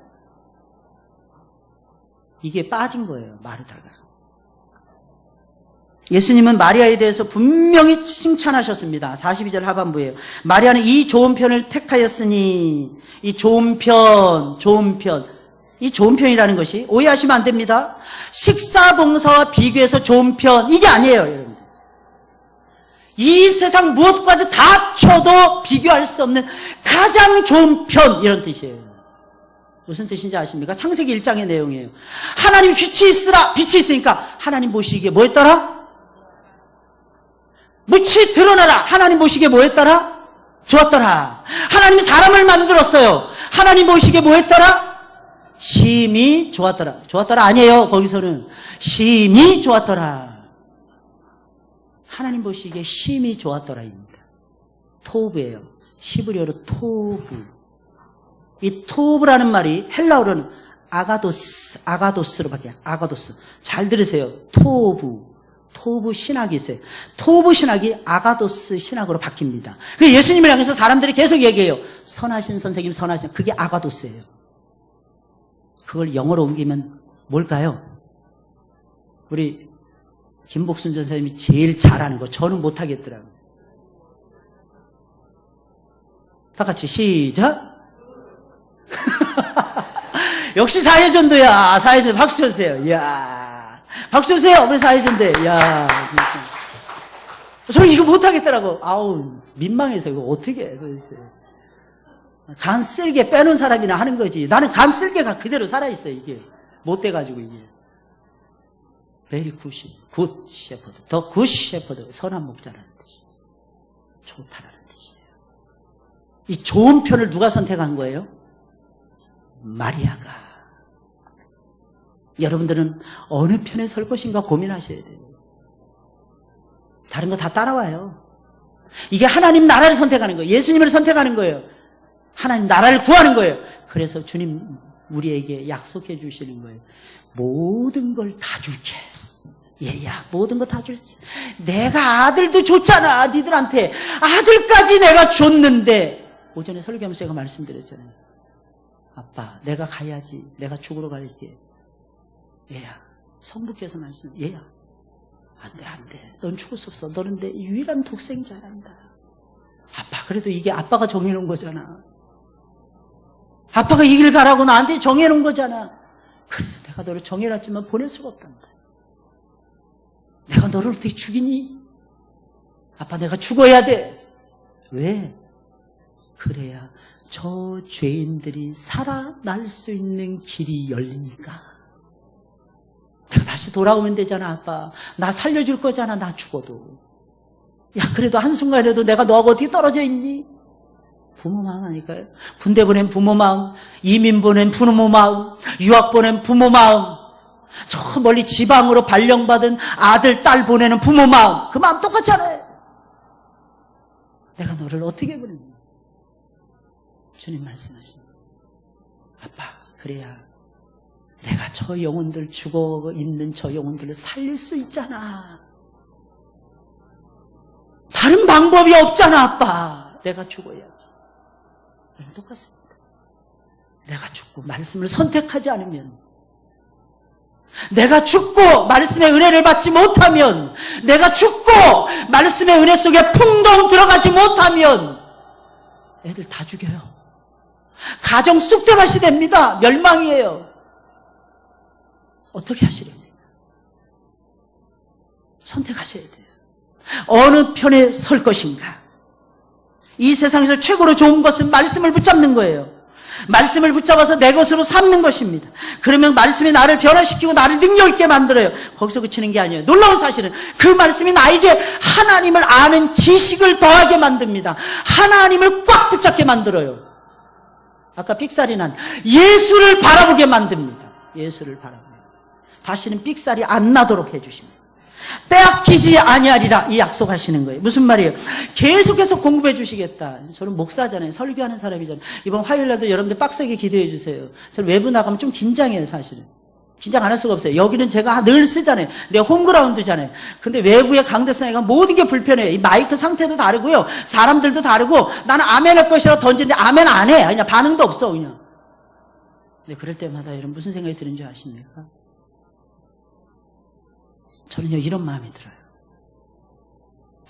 이게 빠진 거예요, 마르다가. 예수님은 마리아에 대해서 분명히 칭찬하셨습니다. 42절 하반부에요. 마리아는 이 좋은 편을 택하였으니, 이 좋은 편. 이 좋은 편이라는 것이 오해하시면 안 됩니다. 식사봉사와 비교해서 좋은 편, 이게 아니에요, 여러분. 이 세상 무엇까지 다 합쳐도 비교할 수 없는 가장 좋은 편, 이런 뜻이에요. 무슨 뜻인지 아십니까? 창세기 1장의 내용이에요. 하나님 빛이 있으라. 빛이 있으니까 하나님 보시기에 뭐 했더라? 무치 드러나라. 하나님 보시기에 뭐 했더라? 좋았더라. 하나님이 사람을 만들었어요. 하나님 보시기에 뭐 했더라? 심히 좋았더라. 좋았더라 아니에요. 거기서는 심히 좋았더라. 하나님 보시기에 심히 좋았더라입니다. 토브예요. 히브리어로 토브. 이 토브라는 말이 헬라어로는 아가도스로 바뀌어요. 아가도스. 잘 들으세요. 토브 신학이 있어요. 토브 신학이 아가도스 신학으로 바뀝니다. 그래서 예수님을 향해서 사람들이 계속 얘기해요. 선하신 선생님, 선하신. 그게 아가도스예요. 그걸 영어로 옮기면 뭘까요? 우리 김복순 전사님이 제일 잘하는 거. 저는 못하겠더라고요. 다 같이 시작. 역시 사회전도야. 사회전도 박수 주세요. 이야. 박수 주세요. 우리 사회전도. 이야, 진짜. 저 이거 못하겠더라고. 아우, 민망해서 이거 어떻게 해, 도대체. 간 쓸개 빼놓은 사람이나 하는 거지. 나는 간 쓸개가 그대로 살아있어요, 이게. 못 돼가지고, 이게. Very good shepherd. The good shepherd. 선한 목자라는 뜻이에요. 좋다라는 뜻이에요. 이 좋은 편을 누가 선택한 거예요? 마리아가. 여러분들은 어느 편에 설 것인가 고민하셔야 돼요. 다른 거 다 따라와요. 이게 하나님 나라를 선택하는 거예요. 예수님을 선택하는 거예요. 하나님 나라를 구하는 거예요. 그래서 주님 우리에게 약속해 주시는 거예요. 모든 걸 다 줄게. 얘야, 모든 거 다 줄게. 내가 아들도 줬잖아, 니들한테. 아들까지 내가 줬는데. 오전에 설교하면서 제가 말씀드렸잖아요. 아빠, 내가 가야지. 내가 죽으러 갈게. 얘야, 성부께서 말씀, 얘야, 안 돼. 넌 죽을 수 없어. 너는 내 유일한 독생자란다. 아빠, 그래도 이게 아빠가 정해놓은 거잖아. 아빠가 이 길 가라고 나한테 정해놓은 거잖아. 그래도 내가 너를 정해놨지만 보낼 수가 없단다. 내가 너를 어떻게 죽이니? 아빠, 내가 죽어야 돼. 왜? 그래야 저 죄인들이 살아날 수 있는 길이 열리니까. 내가 다시 돌아오면 되잖아, 아빠. 나 살려줄 거잖아, 나 죽어도. 야, 그래도 한순간에도 내가 너하고 어떻게 떨어져 있니? 부모 마음 아닐까요? 군대 보낸 부모 마음, 이민 보낸 부모 마음, 유학 보낸 부모 마음, 저 멀리 지방으로 발령받은 아들, 딸 보내는 부모 마음, 그 마음 똑같잖아요. 내가 너를 어떻게 보냈니? 주님 말씀하십니다. 아빠, 그래야 내가 저 영혼들, 죽어 있는 저 영혼들을 살릴 수 있잖아. 다른 방법이 없잖아, 아빠. 내가 죽어야지. 똑같습니다. 내가 죽고 말씀을 선택하지 않으면, 내가 죽고 말씀의 은혜를 받지 못하면, 내가 죽고 말씀의 은혜 속에 풍덩 들어가지 못하면 애들 다 죽여요. 가정 쑥대밭이 됩니다. 멸망이에요. 어떻게 하시렵니까? 선택하셔야 돼요. 어느 편에 설 것인가? 이 세상에서 최고로 좋은 것은 말씀을 붙잡는 거예요. 말씀을 붙잡아서 내 것으로 삼는 것입니다. 그러면 말씀이 나를 변화시키고 나를 능력 있게 만들어요. 거기서 그치는 게 아니에요. 놀라운 사실은 그 말씀이 나에게 하나님을 아는 지식을 더하게 만듭니다. 하나님을 꽉 붙잡게 만들어요. 아까 삑살이 난 예수를 바라보게 만듭니다. 예수를 바라보게. 다시는 삑살이 안 나도록 해주십니다. 빼앗기지 아니하리라 이 약속하시는 거예요. 무슨 말이에요? 계속해서 공급해 주시겠다. 저는 목사잖아요. 설교하는 사람이잖아요. 이번 화요일날도 여러분들 빡세게 기도해 주세요. 저는 외부 나가면 좀 긴장해요. 사실은 긴장 안 할 수가 없어요. 여기는 제가 늘 쓰잖아요. 내 홈그라운드잖아요. 근데 외부의 강대상에 가면 모든 게 불편해요. 이 마이크 상태도 다르고요, 사람들도 다르고. 나는 아멘 할 것이라고 던지는데 아멘 안 해. 그냥 반응도 없어 그냥. 근데 그럴 때마다 여러분 무슨 생각이 드는지 아십니까? 저는요 이런 마음이 들어요.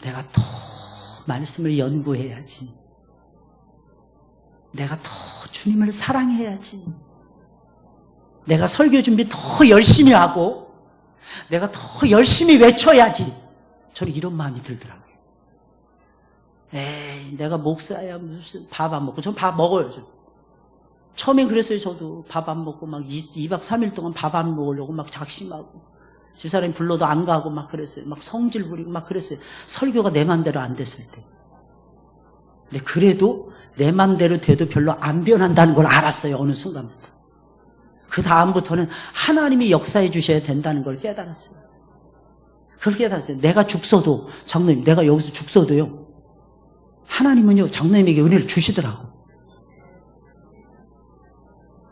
내가 더 말씀을 연구해야지. 내가 더 주님을 사랑해야지. 내가 설교 준비 더 열심히 하고 내가 더 열심히 외쳐야지. 저는 이런 마음이 들더라고요. 에이, 내가 목사야 무슨 밥 안 먹고. 전 밥 먹어요. 처음엔 그랬어요. 저도 밥 안 먹고 막 2박 3일 동안 밥 안 먹으려고 막 작심하고 집사람이 불러도 안 가고 막 그랬어요. 막 성질 부리고 막 그랬어요. 설교가 내 맘대로 안 됐을 때. 근데 그래도 내 맘대로 돼도 별로 안 변한다는 걸 알았어요. 어느 순간부터. 그 다음부터는 하나님이 역사해 주셔야 된다는 걸 깨달았어요. 그걸 깨달았어요. 내가 죽서도, 장로님, 내가 여기서 죽서도요, 하나님은요, 장로님에게 은혜를 주시더라고.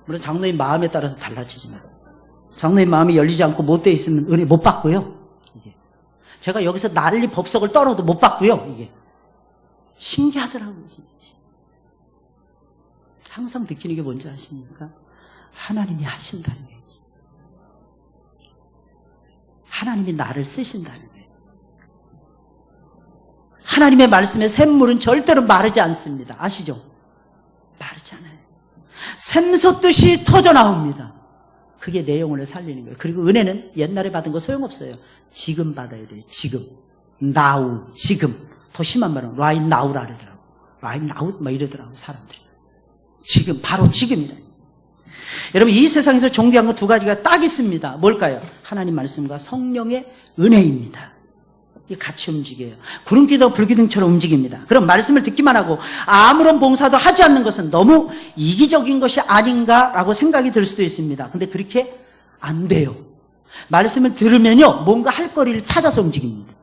물론 장로님 마음에 따라서 달라지지만, 장로님 마음이 열리지 않고 못돼 있으면 은혜 못 받고요. 이게 제가 여기서 난리 법석을 떨어도 못 받고요. 이게 신기하더라고요. 진짜. 항상 느끼는 게 뭔지 아십니까? 하나님이 하신다는 거예요. 하나님이 나를 쓰신다는 거예요. 하나님의 말씀의 샘물은 절대로 마르지 않습니다. 아시죠? 마르지 않아요. 샘솟듯이 터져 나옵니다. 그게 내 영혼을 살리는 거예요. 그리고 은혜는 옛날에 받은 거 소용없어요. 지금 받아야 돼요. 지금. now. 지금. 더 심한 말은 right now라 그러더라고. right now 막 이러더라고 사람들이. 지금. 바로 지금이라. 여러분 이 세상에서 존귀한 거 두 가지가 딱 있습니다. 뭘까요? 하나님 말씀과 성령의 은혜입니다. 이게 같이 움직여요. 구름기도 불기둥처럼 움직입니다. 그럼 말씀을 듣기만 하고 아무런 봉사도 하지 않는 것은 너무 이기적인 것이 아닌가라고 생각이 들 수도 있습니다. 근데 그렇게 안 돼요. 말씀을 들으면요 뭔가 할 거리를 찾아서 움직입니다.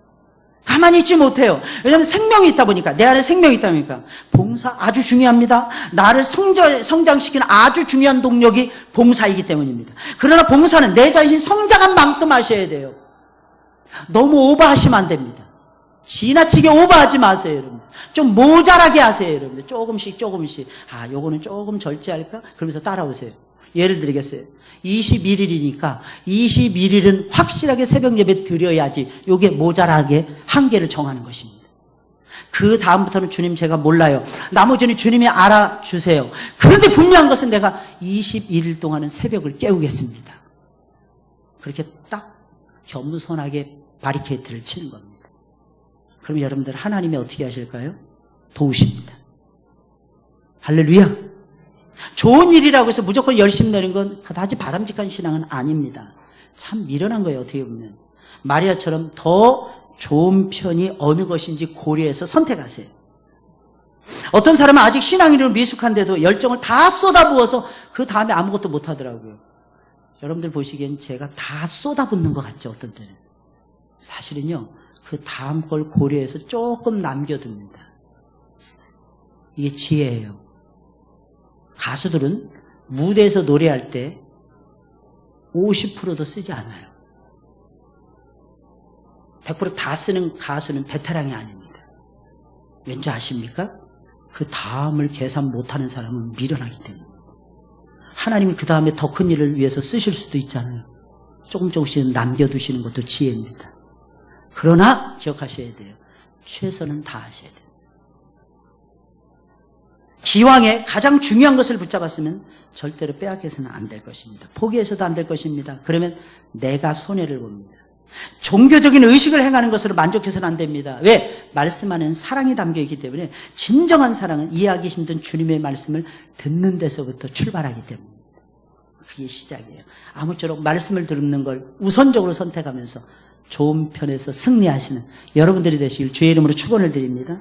가만히 있지 못해요. 왜냐하면 생명이 있다 보니까, 내 안에 생명이 있다 보니까. 봉사 아주 중요합니다. 나를 성장시키는 아주 중요한 동력이 봉사이기 때문입니다. 그러나 봉사는 내 자신이 성장한 만큼 하셔야 돼요. 너무 오버하시면 안 됩니다. 지나치게 오버하지 마세요, 여러분. 좀 모자라게 하세요, 여러분. 조금씩. 아, 요거는 조금 절제할까? 그러면서 따라오세요. 예를 들겠어요. 21일이니까 21일은 확실하게 새벽 예배 드려야지. 요게 모자라게 한계를 정하는 것입니다. 그 다음부터는 주님 제가 몰라요. 나머지는 주님이 알아주세요. 그런데 분명한 것은 내가 21일 동안은 새벽을 깨우겠습니다. 그렇게 딱 겸손하게 바리케이트를 치는 겁니다. 그럼 여러분들 하나님이 어떻게 하실까요? 도우십니다. 할렐루야. 좋은 일이라고 해서 무조건 열심히 내는 건 그다지 바람직한 신앙은 아닙니다. 참 미련한 거예요. 어떻게 보면 마리아처럼 더 좋은 편이 어느 것인지 고려해서 선택하세요. 어떤 사람은 아직 신앙인으로 미숙한데도 열정을 다 쏟아부어서 그 다음에 아무것도 못하더라고요. 여러분들 보시기엔 제가 다 쏟아붓는 것 같죠, 어떤 때는. 사실은요, 그 다음 걸 고려해서 조금 남겨둡니다. 이게 지혜예요. 가수들은 무대에서 노래할 때 50%도 쓰지 않아요. 100% 다 쓰는 가수는 베테랑이 아닙니다. 왠지 아십니까? 그 다음을 계산 못하는 사람은 미련하기 때문에. 하나님이 그 다음에 더 큰 일을 위해서 쓰실 수도 있잖아요. 조금씩 남겨두시는 것도 지혜입니다. 그러나 기억하셔야 돼요. 최선은 다하셔야 돼요. 기왕에 가장 중요한 것을 붙잡았으면 절대로 빼앗겨서는 안 될 것입니다. 포기해서도 안 될 것입니다. 그러면 내가 손해를 봅니다. 종교적인 의식을 행하는 것으로 만족해서는 안 됩니다. 왜? 말씀 안에는 사랑이 담겨있기 때문에 진정한 사랑은 이해하기 힘든 주님의 말씀을 듣는 데서부터 출발하기 때문입니다. 그게 시작이에요. 아무쪼록 말씀을 듣는 걸 우선적으로 선택하면서 좋은 편에서 승리하시는 여러분들이 되시길 주의 이름으로 축원을 드립니다.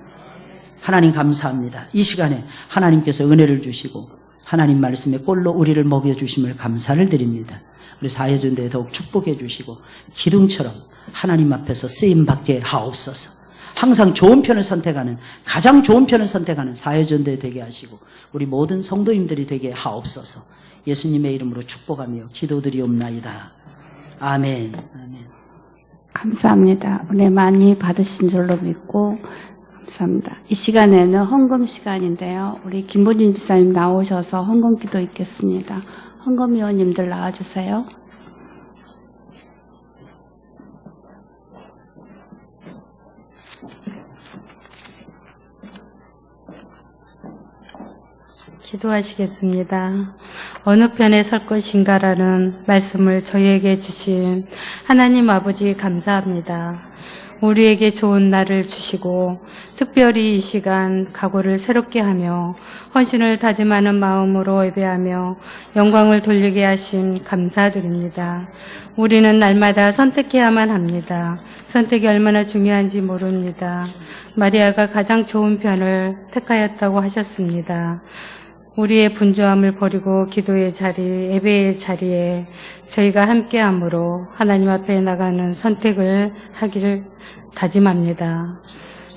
하나님 감사합니다. 이 시간에 하나님께서 은혜를 주시고 하나님 말씀의 꼴로 우리를 먹여주심을 감사를 드립니다. 우리 사회전대에 더욱 축복해 주시고 기둥처럼 하나님 앞에서 쓰임받게 하옵소서. 항상 좋은 편을 선택하는, 가장 좋은 편을 선택하는 사회전대 되게 하시고 우리 모든 성도님들이 되게 하옵소서. 예수님의 이름으로 축복하며 기도드리옵나이다. 아멘. 아멘. 감사합니다. 은혜 많이 받으신 줄로 믿고 감사합니다. 이 시간에는 헌금 시간인데요. 우리 김보진 집사님 나오셔서 헌금 기도 있겠습니다. 헌금위원님들 나와주세요. 기도하시겠습니다. 어느 편에 설 것인가라는 말씀을 저희에게 주신 하나님 아버지 감사합니다. 우리에게 좋은 날을 주시고 특별히 이 시간 각오를 새롭게 하며 헌신을 다짐하는 마음으로 예배하며 영광을 돌리게 하심 감사드립니다. 우리는 날마다 선택해야만 합니다. 선택이 얼마나 중요한지 모릅니다. 마리아가 가장 좋은 편을 택하였다고 하셨습니다. 우리의 분주함을 버리고 기도의 자리, 예배의 자리에 저희가 함께함으로 하나님 앞에 나가는 선택을 하기를 다짐합니다.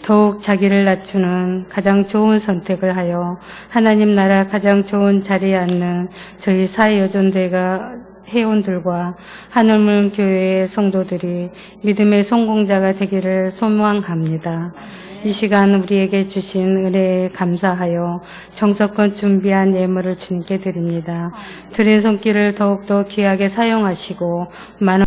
더욱 자기를 낮추는 가장 좋은 선택을 하여 하나님 나라 가장 좋은 자리에 앉는 저희 사회여전대가 회원들과 하늘문 교회의 성도들이 믿음의 성공자가 되기를 소망합니다. 이 시간 우리에게 주신 은혜에 감사하여 정성껏 준비한 예물을 주님께 드립니다. 드린 손길을 더욱더 귀하게 사용하시고 많은